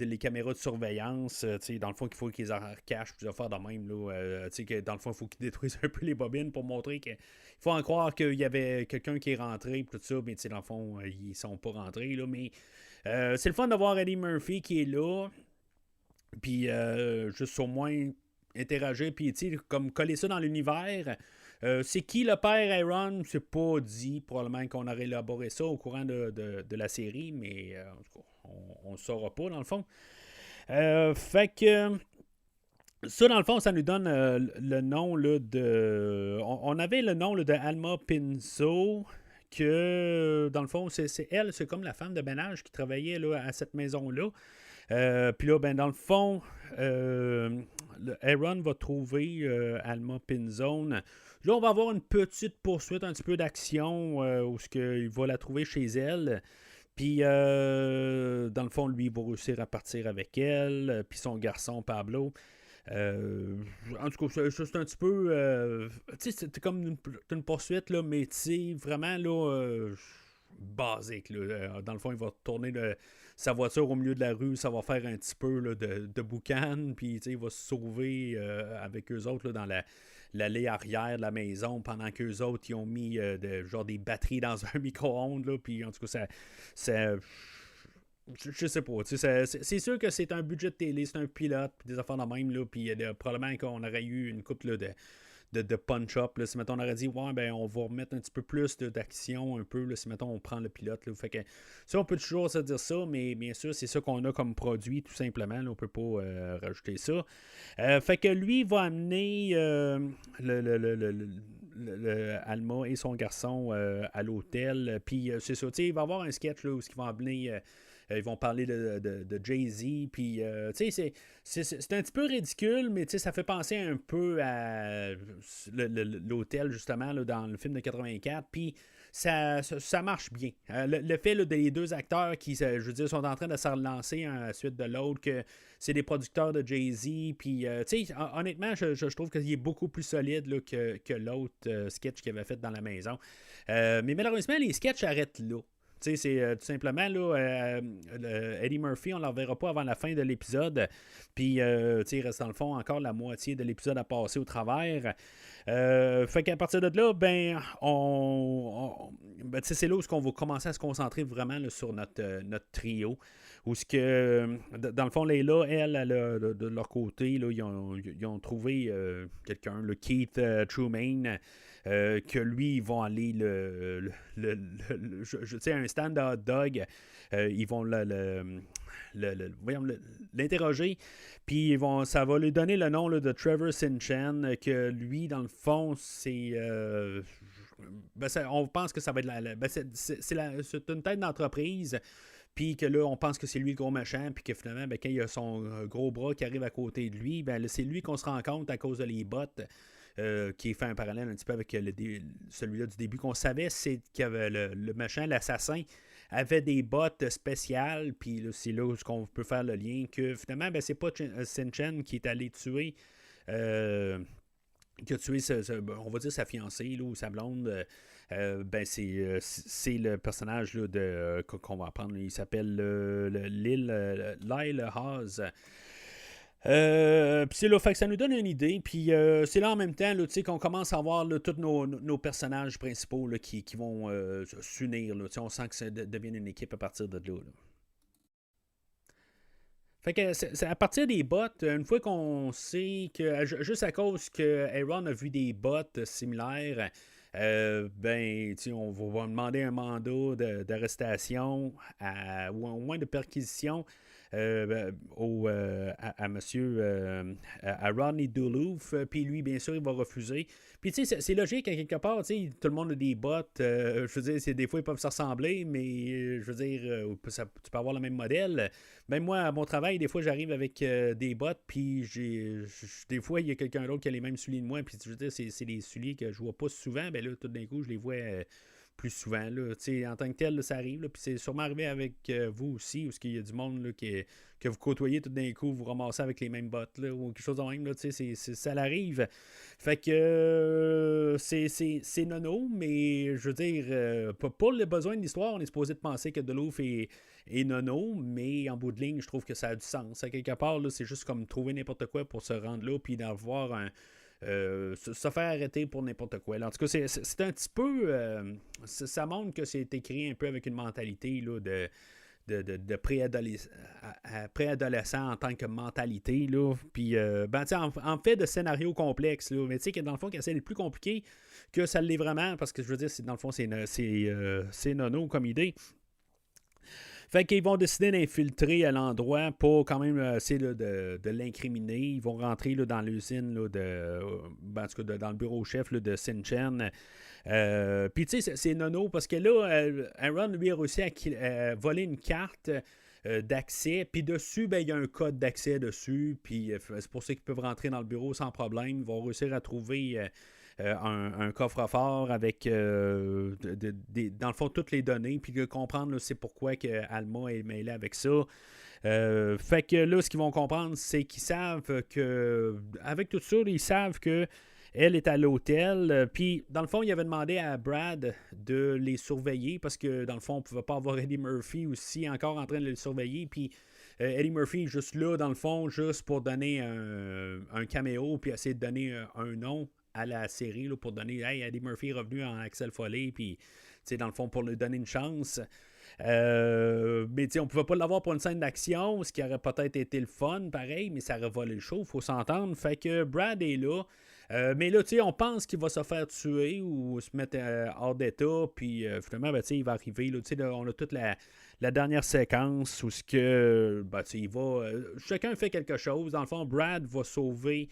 les caméras de surveillance. Dans le fond, il faut qu'ils en cachent plusieurs fois de même. Là, que dans le fond, il faut qu'ils détruisent un peu les bobines pour montrer qu'il faut en croire qu'il y avait quelqu'un qui est rentré, tout ça, mais dans le fond, ils sont pas rentrés. Là, mais c'est le fun de voir Eddie Murphy qui est là. Puis juste au moins interagir, puis comme coller ça dans l'univers. C'est qui le père Aaron? C'est pas dit. Probablement qu'on aurait élaboré ça au courant de la série, mais en tout cas, on ne saura pas dans le fond. Fait que ça, dans le fond, ça nous donne le nom là, de... On avait le nom là, de Alma Pinzo, que dans le fond, c'est elle, c'est comme la femme de ménage qui travaillait là, à cette maison-là. Puis là, dans le fond, Aaron va trouver Alma Pinzone. Là, on va avoir une petite poursuite, un petit peu d'action où il va la trouver chez elle. Puis, dans le fond, lui, il va réussir à partir avec elle. Puis son garçon, Pablo. En tout cas, c'est un petit peu... tu sais, c'est comme une poursuite, là, mais tu sais, vraiment, là, basique. Là. Dans le fond, il va tourner sa voiture au milieu de la rue. Ça va faire un petit peu là, de boucan. Puis, tu sais, il va se sauver avec eux autres là, dans l'allée arrière de la maison pendant qu'eux autres, ils ont mis genre des batteries dans un micro-ondes. Là, puis, en tout cas, ça je sais pas. C'est sûr que c'est un budget de télé, c'est un pilote, puis des affaires de même. Là, puis probablement qu'on aurait eu une couple là, de punch-up. Là, si mettons, on aurait dit, ouais, on va remettre un petit peu plus d'action, un peu, là, si mettons, on prend le pilote. Là, fait que ça, on peut toujours se dire ça, mais bien sûr, c'est ça qu'on a comme produit, tout simplement. Là, on peut pas rajouter ça. Fait que lui va amener Alma et son garçon à l'hôtel. Puis c'est ça, il va y avoir un sketch là, où ils vont amener... ils vont parler de Jay-Z, puis c'est un petit peu ridicule, mais ça fait penser un peu à l'hôtel, justement, là, dans le film de 84, puis ça marche bien. Le fait là, des 2 acteurs qui, je veux dire, sont en train de se relancer à la suite de l'autre, que c'est des producteurs de Jay-Z, puis, honnêtement, je trouve qu'il est beaucoup plus solide là, que l'autre sketch qu'il avait fait dans la maison. Mais malheureusement, les sketchs arrêtent là. sais, c'est tout simplement, là, Eddie Murphy, on ne le reverra pas avant la fin de l'épisode. Puis, tu sais, il reste dans le fond encore la moitié de l'épisode à passer au travers. Fait qu'à partir de là, ben, ben, c'est là où on va commencer à se concentrer vraiment là, sur notre trio. Où ce que, dans le fond, Layla, elle, de leur côté, là, ils ont trouvé quelqu'un, le Keith Truman, que lui, ils vont aller tu sais, un stand de hot dog, ils vont l'interroger, puis ça va lui donner le nom là, de Trevor Sinchan, que lui, dans le fond, c'est... ben, on pense que ça va être ben, c'est une tête d'entreprise, puis que là, on pense que c'est lui le gros machin, puis que finalement, ben, quand il y a son gros bras qui arrive à côté de lui, ben, là, c'est lui qu'on se rend compte à cause de les bottes, qui fait un parallèle un petit peu avec celui-là du début, qu'on savait c'est qu'il y avait le machin, l'assassin, avait des bottes spéciales, puis c'est là où on peut faire le lien, que finalement, ben, c'est pas Sinchan qui est allé tuer... qui a tué, on va dire, sa fiancée là, ou sa blonde. Ben c'est le personnage là, qu'on va apprendre. Il s'appelle Lyle Haas. Puis c'est là, fait que ça nous donne une idée. Puis c'est là en même temps là, qu'on commence à voir là, tous nos personnages principaux là, qui vont s'unir. Là, on sent que ça devient une équipe à partir de là. Fait que c'est à partir des bottes, une fois qu'on sait que, juste à cause que Aaron a vu des bottes similaires, ben, on va demander un mandat d'arrestation ou au moins de perquisition à monsieur à Rodney Duluth, puis lui, bien sûr, il va refuser. Puis, tu sais, c'est logique, à quelque part, tu sais, tout le monde a des bottes. Je veux dire, des fois, ils peuvent se ressembler, mais je veux dire, tu peux avoir le même modèle. Même moi, à mon travail, des fois, j'arrive avec des bottes, puis des fois, il y a quelqu'un d'autre qui a les mêmes souliers de moi, puis je veux dire, c'est des souliers que je vois pas souvent. Ben là, tout d'un coup, je les vois plus souvent. Là. En tant que tel, là, ça arrive. Puis c'est sûrement arrivé avec vous aussi, où il y a du monde là, que vous côtoyez tout d'un coup, vous ramassez avec les mêmes bottes là, ou quelque chose de même. Là, ça l'arrive. Fait que c'est nono, mais je veux dire, pour le besoin de l'histoire, on est supposé de penser que Duluth est nono, mais en bout de ligne, je trouve que ça a du sens. À quelque part, là, c'est juste comme trouver n'importe quoi pour se rendre là, puis d'avoir se faire arrêter pour n'importe quoi. Là. En tout cas, c'est un petit peu... ça montre que c'est écrit un peu avec une mentalité là, de préadolescent en tant que mentalité. Là. Puis, ben, en fait, de scénario complexe. Là, mais tu sais, que dans le fond, c'est le plus compliqué que ça l'est vraiment, parce que je veux dire, dans le fond, c'est nono comme idée. Fait qu'ils vont décider d'infiltrer à l'endroit pour quand même essayer de l'incriminer. Ils vont rentrer là, dans l'usine, là, en tout cas, dans le bureau chef là, de Sinchan. Puis tu sais, c'est nono parce que là, Aaron lui a réussi à voler une carte d'accès. Puis dessus, ben, il y a un code d'accès dessus. Puis c'est pour ça qu'ils peuvent rentrer dans le bureau sans problème. Ils vont réussir à trouver... un coffre-fort avec, dans le fond, toutes les données, puis de comprendre, là, c'est pourquoi que Alma est mêlée avec ça. Fait que là, ce qu'ils vont comprendre, c'est qu'ils savent que, avec tout ça, ils savent que elle est à l'hôtel. Puis, dans le fond, il avait demandé à Brad de les surveiller parce que, dans le fond, on ne pouvait pas avoir Eddie Murphy aussi encore en train de les surveiller. Puis, Eddie Murphy est juste là, dans le fond, juste pour donner un caméo, puis essayer de donner un nom à la série là, pour donner hey, Eddie Murphy est revenu en Axel Foley, puis dans le fond pour lui donner une chance. Mais on ne pouvait pas l'avoir pour une scène d'action, ce qui aurait peut-être été le fun, pareil, mais ça aurait volé le show, il faut s'entendre. Fait que Brad est là. Mais là, on pense qu'il va se faire tuer ou se mettre hors d'état, puis finalement, ben, il va arriver. Là, on a toute la dernière séquence où ce que, ben, il va. Chacun fait quelque chose. Dans le fond, Brad va sauver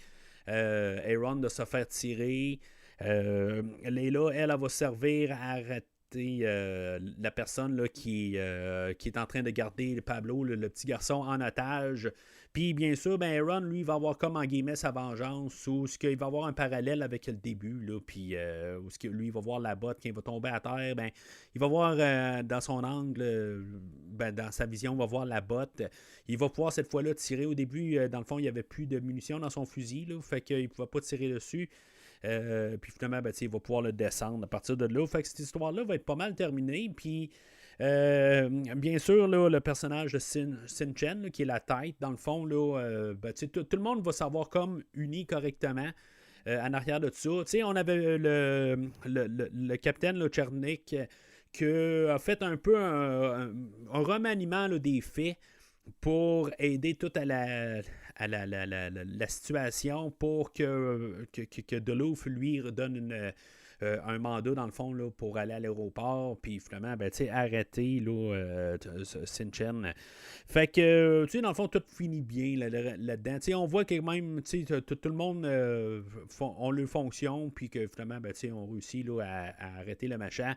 Aaron de se faire tirer. Layla, elle va servir à arrêter la personne là, qui est en train de garder Pablo, le petit garçon, en otage. Puis, bien sûr, ben Aaron, lui, va avoir comme en guillemets sa vengeance, ou ce qu'il va avoir un parallèle avec le début, là, puis où ce que lui, il va voir la botte, quand il va tomber à terre, ben, il va voir dans son angle, ben, dans sa vision, il va voir la botte. Il va pouvoir cette fois-là tirer. Au début, dans le fond, il n'y avait plus de munitions dans son fusil, là, fait qu'il ne pouvait pas tirer dessus. Puis finalement, ben, il va pouvoir le descendre à partir de là. Fait que cette histoire-là va être pas mal terminée, puis Bien sûr, là, le personnage de Sin Chen, là, qui est la tête, dans le fond, là, tout le monde va savoir comme uni correctement en arrière de tout ça. On avait le capitaine là, Chernik qui a fait un peu un remaniement là, des faits pour aider tout à la situation pour que Duluth lui redonne un mandat dans le fond là, pour aller à l'aéroport puis finalement arrêter là, Sin-Chen. Fait que dans le fond tout finit bien là-dedans. On voit que même tout le monde ont leur fonction puis que finalement on réussit là, à arrêter le machin.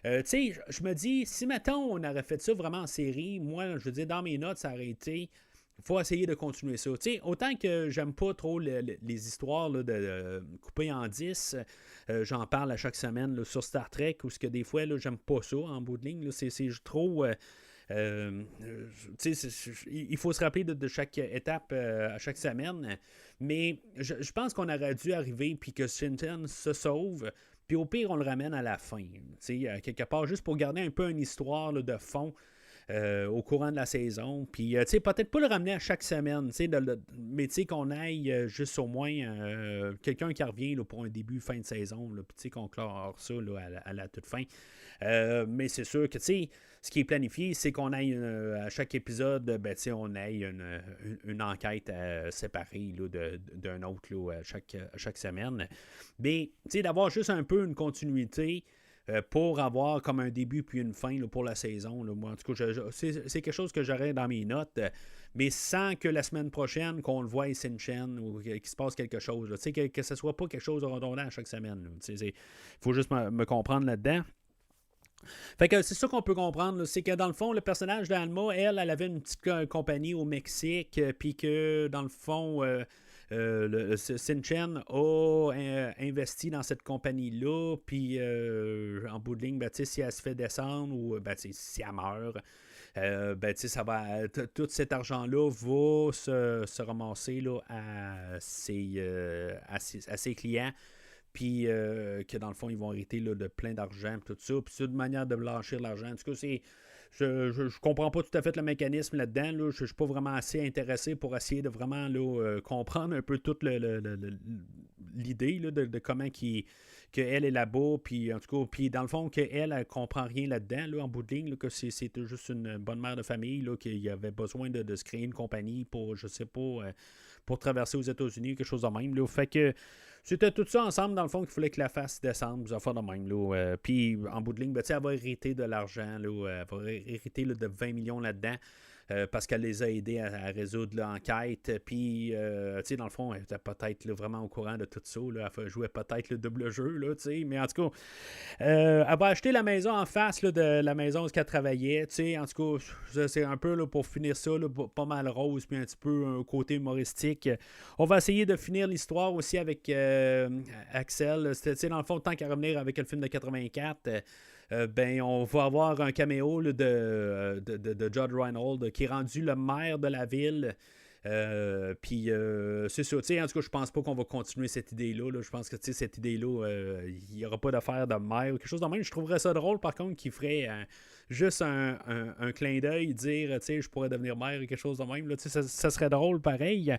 Je me dis, si maintenant on aurait fait ça vraiment en série, moi, je veux dire, dans mes notes, ça aurait été. Il faut essayer de continuer ça. Autant que j'aime pas trop les histoires là, de couper en 10, j'en parle à chaque semaine là, sur Star Trek, ou ce que des fois, là, j'aime pas ça en bout de ligne. Là, c'est trop. Il faut se rappeler de chaque étape à chaque semaine. Mais je pense qu'on aurait dû arriver puis que Shinten se sauve. Puis au pire, on le ramène à la fin. Quelque part, juste pour garder un peu une histoire là, de fond au courant de la saison. Puis peut-être pas le ramener à chaque semaine, mais qu'on aille juste au moins quelqu'un qui revient là, pour un début, fin de saison. Puis qu'on clore ça là, à la toute fin. Mais c'est sûr que ce qui est planifié, c'est qu'on aille à chaque épisode, on aille une enquête séparée là, d'un autre là, à chaque semaine. Mais d'avoir juste un peu une continuité pour avoir comme un début puis une fin là, pour la saison. Là. Moi, en tout cas, c'est quelque chose que j'aurais dans mes notes, mais sans que la semaine prochaine, qu'on le voie Sin-Chen ou qu'il se passe quelque chose. Là, que ce ne soit pas quelque chose de redondant à chaque semaine. Il faut juste me comprendre là-dedans. Fait que c'est ça qu'on peut comprendre, là, c'est que dans le fond, le personnage d'Alma, elle avait une petite compagnie au Mexique, puis que dans le fond, Sin-Chen a investi dans cette compagnie-là, puis en bout de ligne, si elle se fait descendre ou si elle meurt, ça va, tout cet argent-là va se ramasser là, à ses clients. Puis que dans le fond, ils vont hériter là, de plein d'argent, tout ça. Puis c'est une manière de blanchir l'argent. En tout cas, je comprends pas tout à fait le mécanisme là-dedans. Là. Je suis pas vraiment assez intéressé pour essayer de vraiment là, comprendre un peu toute l'idée là, de comment qu'elle est là-bas. Puis en tout cas, puis dans le fond, qu'elle comprend rien là-dedans, là, en bout de ligne, là, que c'était juste une bonne mère de famille, là, qu'il avait besoin de se créer une compagnie pour, je sais pas, pour traverser aux États-Unis, quelque chose de même. Là. Fait que c'était tout ça ensemble, dans le fond, qu'il fallait que la fasse descendre, des affaires de même. Là. Puis, en bout de ligne, elle va hériter de l'argent. Là, elle va hériter là, de 20 millions là-dedans. Parce qu'elle les a aidés à résoudre l'enquête. Puis, dans le fond, elle était peut-être là, vraiment au courant de tout ça. Là. Elle jouait peut-être le double jeu. Là, mais en tout cas, elle va acheter la maison en face là, de la maison où elle travaillait. En tout cas, c'est un peu là, pour finir ça, là, pas mal rose, puis un petit peu un côté humoristique. On va essayer de finir l'histoire aussi avec Axel. C'était, dans le fond, tant qu'à revenir avec le film de 84. On va avoir un caméo là, de Judge Reinhold qui est rendu le maire de la ville. Puis c'est ça, en tout cas, je pense pas qu'on va continuer cette idée-là. Là. Je pense que cette idée-là, il n'y aura pas d'affaire de maire ou quelque chose de même. Je trouverais ça drôle, par contre, qu'il ferait juste un clin d'œil, dire, je pourrais devenir maire ou quelque chose de même. Là, ça serait drôle, pareil.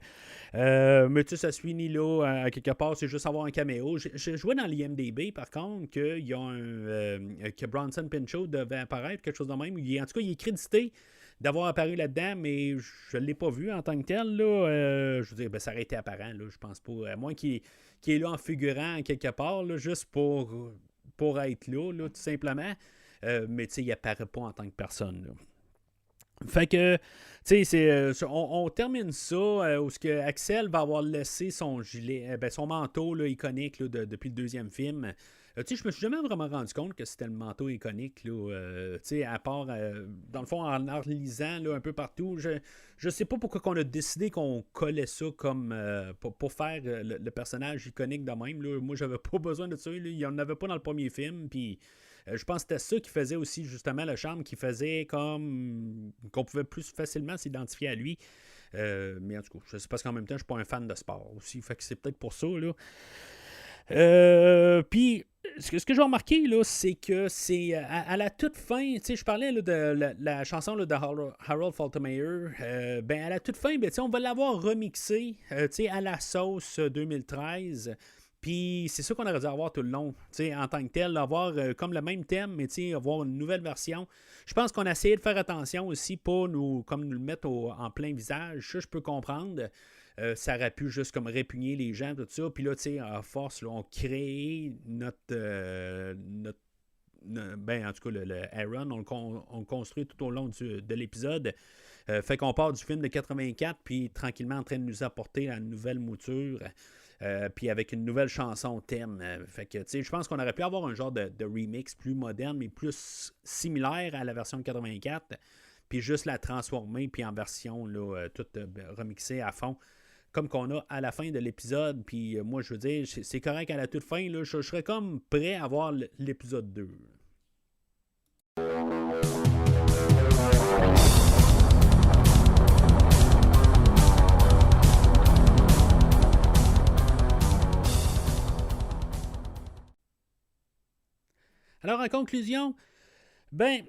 Mais ça se finit là, à quelque part, c'est juste avoir un caméo. Je jouais dans l'IMDB, par contre, qu'il y a que Bronson Pinchot devait apparaître, quelque chose de même. En tout cas, il est crédité d'avoir apparu là-dedans, mais je ne l'ai pas vu en tant que tel. Là, je veux dire, ça aurait été apparent, là, je pense pas. À moins qu'il est là en figurant quelque part, là, juste pour être là, tout simplement. Mais il n'apparaît pas en tant que personne. Là. Fait que, on termine ça où Axel va avoir laissé son gilet, son manteau là, iconique là, depuis le deuxième film. Je me suis jamais vraiment rendu compte que c'était le manteau iconique, là, à part, dans le fond, en lisant là, un peu partout. Je sais pas pourquoi on a décidé qu'on collait ça comme pour faire le personnage iconique de même. Là. Moi, j'avais pas besoin de ça. Là. Il n'y en avait pas dans le premier film, puis je pense que c'était ça qui faisait aussi justement le charme, qui faisait comme qu'on pouvait plus facilement s'identifier à lui. Mais en tout cas, c'est parce qu'en même temps, je suis pas un fan de sport aussi. Fait que c'est peut-être pour ça, là. Puis, ce que j'ai remarqué, là, c'est que c'est à la toute fin, tu sais, je parlais là, de la chanson là, de Harold Faltermeyer, ben à la toute fin, ben, on va l'avoir remixée à la sauce 2013. Puis c'est ça qu'on aurait dû avoir tout le long, en tant que tel, avoir comme le même thème, mais avoir une nouvelle version. Je pense qu'on a essayé de faire attention aussi, pas nous le mettre en plein visage. Ça, je peux comprendre. Ça aurait pu juste comme répugner les gens, tout ça. Puis là, à force, là, on crée ben, en tout cas, le Aaron, on le construit tout au long de l'épisode. Fait qu'on part du film de 84, puis tranquillement en train de nous apporter la nouvelle mouture. Puis avec une nouvelle chanson thème. Fait que, je pense qu'on aurait pu avoir un genre de remix plus moderne, mais plus similaire à la version de 84, puis juste la transformer, puis en version là, toute remixée à fond, comme qu'on a à la fin de l'épisode. Puis moi, je veux dire, c'est correct à la toute fin, là, je serais comme prêt à voir l'épisode 2. Alors, en conclusion, ben,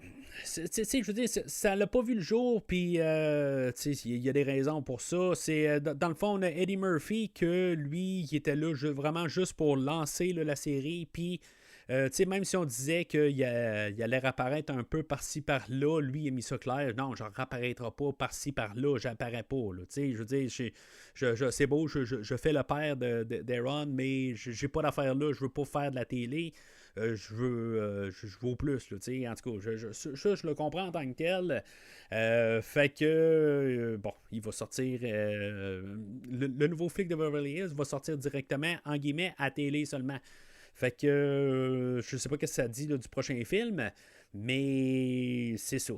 je veux dire, ça l'a pas vu le jour, puis il y a des raisons pour ça. C'est dans le fond, on a Eddie Murphy, que lui, il était là vraiment juste pour lancer là, la série, puis même si on disait qu'il allait réapparaître un peu par-ci par-là, lui il a mis ça clair. Non, je ne réapparaîtrai pas par-ci par-là, j'apparais pas. Là, je veux dire, c'est beau, je fais le père d'Aaron, mais j'ai pas d'affaire là, je veux pas faire de la télé. Je veux plus, là, en tout cas, je le comprends en tant que tel. Fait que, bon, il va sortir, le nouveau flic de Beverly Hills va sortir directement, en guillemets, à télé seulement. Fait que, je sais pas ce que ça dit là, du prochain film, mais c'est ça.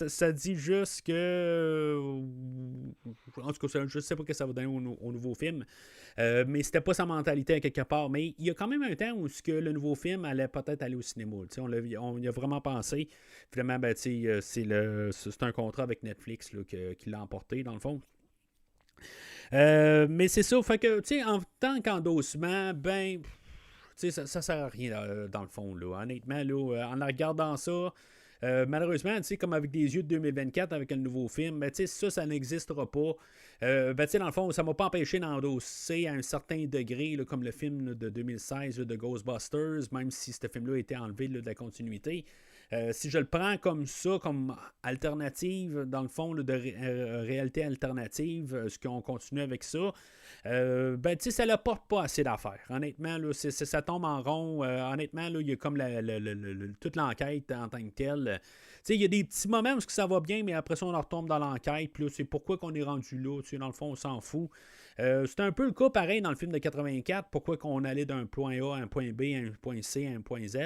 Ça dit juste que, en tout cas, je sais pas ce que ça va donner au nouveau film. Mais c'était pas sa mentalité à quelque part. Mais il y a quand même un temps où le nouveau film allait peut-être aller au cinéma. On y a vraiment pensé. Finalement, ben, c'est un contrat avec Netflix là, qui l'a emporté, dans le fond. Mais c'est ça. Fait que, en tant qu'endossement, ben, ça sert à rien dans le fond. Là. Honnêtement, là, en regardant ça, malheureusement, comme avec des yeux de 2024 avec un nouveau film, ben, ça n'existera pas. Ben, dans le fond, ça ne m'a pas empêché d'endosser à un certain degré, là, comme le film là, de 2016 là, de Ghostbusters, même si ce film-là a été enlevé là, de la continuité. Si je le prends comme ça, comme alternative, dans le fond, là, de réalité alternative, ce qu'on continue avec ça, ben, ça ne porte pas assez d'affaires. Honnêtement, là, ça tombe en rond. Honnêtement, là, il y a comme toute l'enquête en tant que telle. Il y a des petits moments où ça va bien, mais après ça, on retombe dans l'enquête. Puis là, c'est pourquoi qu'on est rendu là. Dans le fond, on s'en fout. C'était un peu le cas pareil dans le film de 84. Pourquoi qu'on allait d'un point A à un point B, à un point C, à un point Z.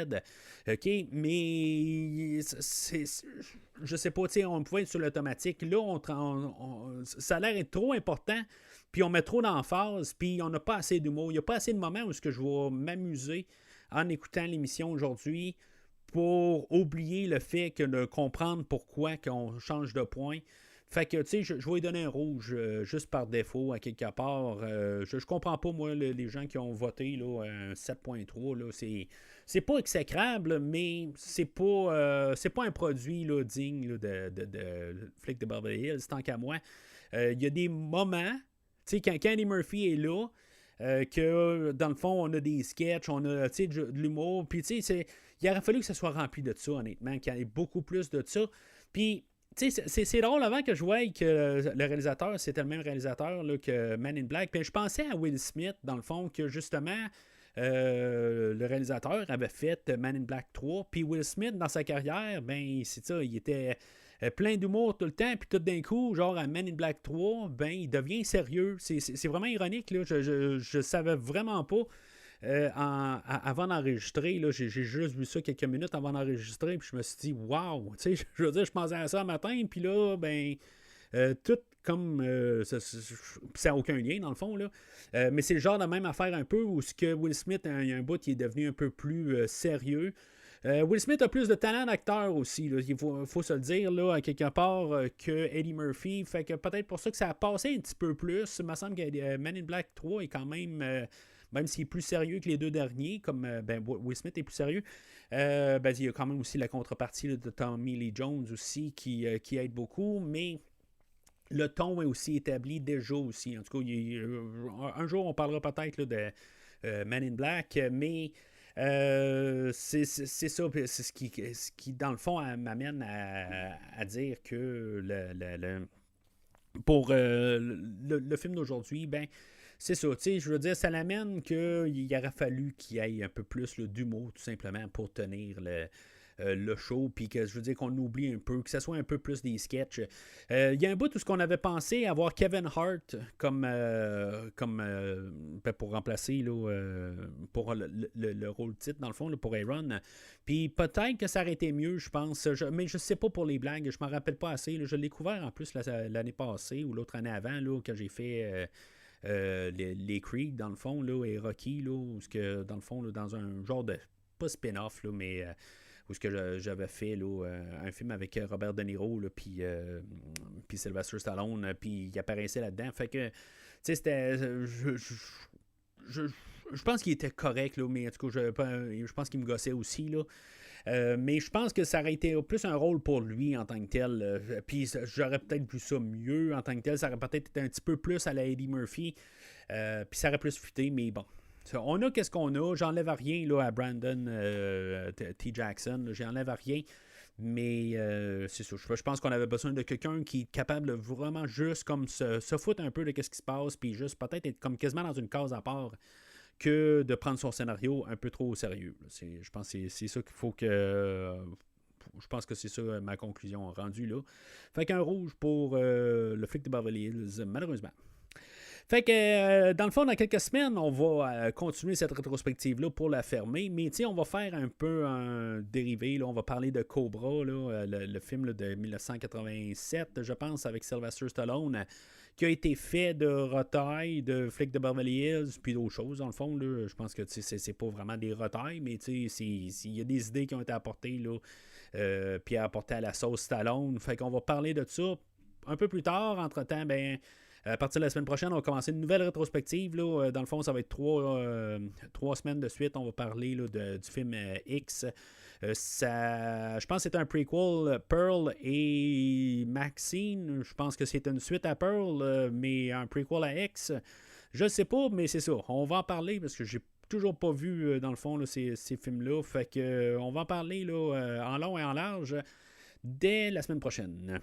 OK? Mais je sais pas, on pouvait être sur l'automatique. Là, ça a l'air d'être trop important. Puis on met trop d'emphase. Puis on n'a pas assez d'humour. Il n'y a pas assez de moments où je vais m'amuser en écoutant l'émission aujourd'hui pour oublier le fait que de comprendre pourquoi qu'on change de point. Fait que, je vais lui donner un rouge juste par défaut, à quelque part. Je comprends pas, moi, les gens qui ont voté là, un 7.3. Là, c'est pas exécrable, mais c'est pas un produit là, digne là, de Flic de Beverly Hills, tant qu'à moi. Il y a des moments, quand Eddie Murphy est là, que dans le fond, on a des sketchs, on a de l'humour, puis il aurait fallu que ça soit rempli de ça, honnêtement, qu'il y ait beaucoup plus de ça. Puis, c'est drôle, avant que je voie que le réalisateur, c'était le même réalisateur là, que Man in Black, puis je pensais à Will Smith, dans le fond, que justement, le réalisateur avait fait Man in Black 3, puis Will Smith, dans sa carrière, ben, c'est ça, il était plein d'humour tout le temps, puis tout d'un coup, genre à Man in Black 3, ben, il devient sérieux. C'est vraiment ironique, là. Je savais vraiment pas. Avant d'enregistrer, là, j'ai juste vu ça quelques minutes avant d'enregistrer, puis je me suis dit, waouh, je veux dire, je pensais à ça un matin, puis là, ben, tout comme, ça n'a aucun lien dans le fond, là, mais c'est le genre de même affaire un peu où ce que Will Smith, il y a un bout qui est devenu un peu plus sérieux. Will Smith a plus de talent d'acteur aussi, là, il faut se le dire, là, à quelque part, que Eddie Murphy, fait que peut-être pour ça que ça a passé un petit peu plus. Il me semble que Man in Black 3 est quand même... même s'il est plus sérieux que les deux derniers, comme Will Smith est plus sérieux, il y a quand même aussi la contrepartie là, de Tommy Lee Jones aussi qui aide beaucoup, mais le ton est aussi établi déjà aussi. En tout cas, un jour, on parlera peut-être là, de Man in Black, mais c'est ça, c'est ce qui, dans le fond, m'amène à dire que pour le film d'aujourd'hui, c'est ça, tu sais, je veux dire, ça l'amène qu'il aurait fallu qu'il y ait un peu plus d'humour, tout simplement, pour tenir le show, puis que je veux dire qu'on oublie un peu, que ce soit un peu plus des sketchs. Il y a un bout où ce qu'on avait pensé avoir Kevin Hart comme pour remplacer là, pour le rôle titre, dans le fond, là, pour Aaron. Puis peut-être que ça aurait été mieux, je pense. Mais je sais pas pour les blagues, je m'en rappelle pas assez. Là. Je l'ai découvert en plus l'année passée ou l'autre année avant, là, quand j'ai fait les Creed, dans le fond, là, et Rocky, là, où dans le fond, là, dans un genre de, pas spin-off, là, mais où j'avais fait là, un film avec Robert De Niro, puis Sylvester Stallone, puis il apparaissait là-dedans. Fait que, tu sais, c'était... Je pense qu'il était correct, là, mais en tout cas, je pense qu'il me gossait aussi, là. Mais je pense que ça aurait été plus un rôle pour lui en tant que tel. Puis j'aurais peut-être vu ça mieux en tant que tel. Ça aurait peut-être été un petit peu plus à la Eddie Murphy. Puis ça aurait plus fuité, mais bon. On a qu'est-ce qu'on a. J'enlève à rien là, à Brandon T. Jackson. J'enlève à rien. Mais c'est ça. Je pense qu'on avait besoin de quelqu'un qui est capable de vraiment juste comme se foutre un peu de ce qui se passe. Puis juste peut-être être comme quasiment dans une case à part, que de prendre son scénario un peu trop au sérieux. Je pense que c'est ça qu'il faut que... Je pense que c'est ça ma conclusion rendue là. Fait qu'un rouge pour le flic de Beverly Hills, malheureusement. Fait que, dans le fond, dans quelques semaines, on va continuer cette rétrospective-là pour la fermer. Mais, tu sais, on va faire un peu un dérivé. Là. On va parler de Cobra, là, le film là, de 1987, je pense, avec Sylvester Stallone, qui a été fait de retailles de flics de Beverly Hills, puis d'autres choses, dans le fond. Là. Je pense que c'est pas vraiment des retailles, mais il y a des idées qui ont été apportées, là, puis apportées à la sauce Stallone. Fait qu'on va parler de ça un peu plus tard. Entre-temps, à partir de la semaine prochaine, on va commencer une nouvelle rétrospective. Là. Dans le fond, ça va être 3 semaines de suite. On va parler là, du film X. Je pense que c'est un prequel, Pearl et Maxine. Je pense que c'est une suite à Pearl, mais un prequel à X. Je sais pas, mais c'est ça. On va en parler parce que j'ai toujours pas vu, dans le fond, là, ces films-là. Fait que on va en parler là, en long et en large dès la semaine prochaine.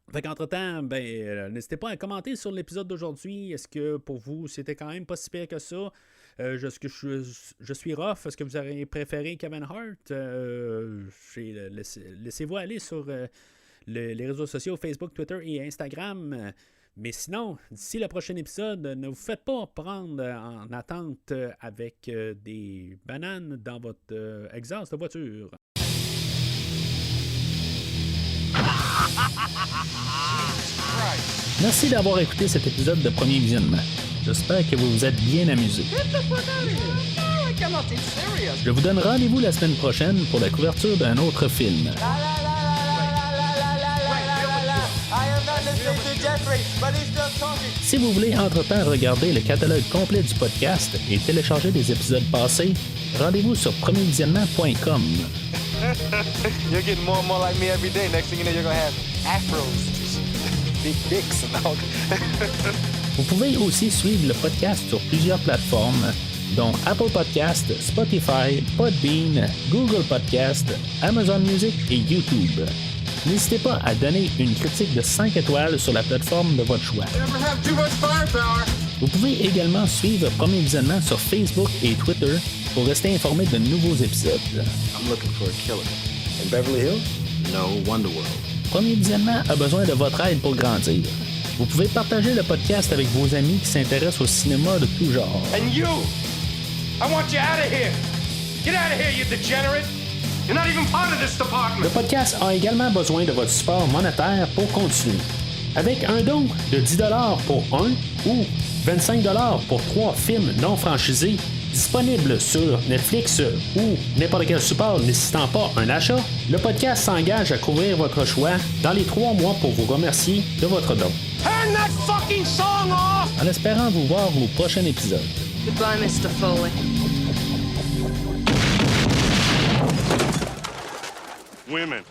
Fait qu'entre-temps, n'hésitez pas à commenter sur l'épisode d'aujourd'hui. Est-ce que pour vous, c'était quand même pas si pire que ça? Est-ce que je suis rough? Est-ce que vous auriez préféré Kevin Hart? Laissez-vous aller sur les réseaux sociaux, Facebook, Twitter et Instagram. Mais sinon, d'ici le prochain épisode, ne vous faites pas prendre en attente avec des bananes dans votre exhaust de voiture. Merci d'avoir écouté cet épisode de Premier Visionnement. J'espère que vous vous êtes bien amusés. Je vous donne rendez-vous la semaine prochaine pour la couverture d'un autre film. Si vous voulez entre-temps regarder le catalogue complet du podcast et télécharger des épisodes passés, rendez-vous sur premiervisionnement.com. You're getting more and more like me every day. Next thing you know, you're gonna have afros, big dicks. Vous pouvez aussi suivre le podcast sur plusieurs plateformes, dont Apple Podcast, Spotify, Podbean, Google Podcast, Amazon Music et YouTube. N'hésitez pas à donner une critique de 5 étoiles sur la plateforme de votre choix. Vous pouvez également suivre Premier Visionnement sur Facebook et Twitter pour rester informé de nouveaux épisodes. I'm looking for a killer. In Beverly Hills? No, Wonderworld. Premier Visionnement a besoin de votre aide pour grandir. Vous pouvez partager le podcast avec vos amis qui s'intéressent au cinéma de tout genre. And you! I want you out of here! Get out of here, you degenerate! You're not even part of this department! Le podcast a également besoin de votre support monétaire pour continuer. Avec un don de 10$ pour un ou 25$ pour 3 films non franchisés disponibles sur Netflix ou n'importe quel support nécessitant pas un achat, le podcast s'engage à couvrir votre choix dans les 3 mois pour vous remercier de votre don. Turn that fucking song off! En espérant vous voir au prochain épisode. Goodbye, Mr. Foley. Women.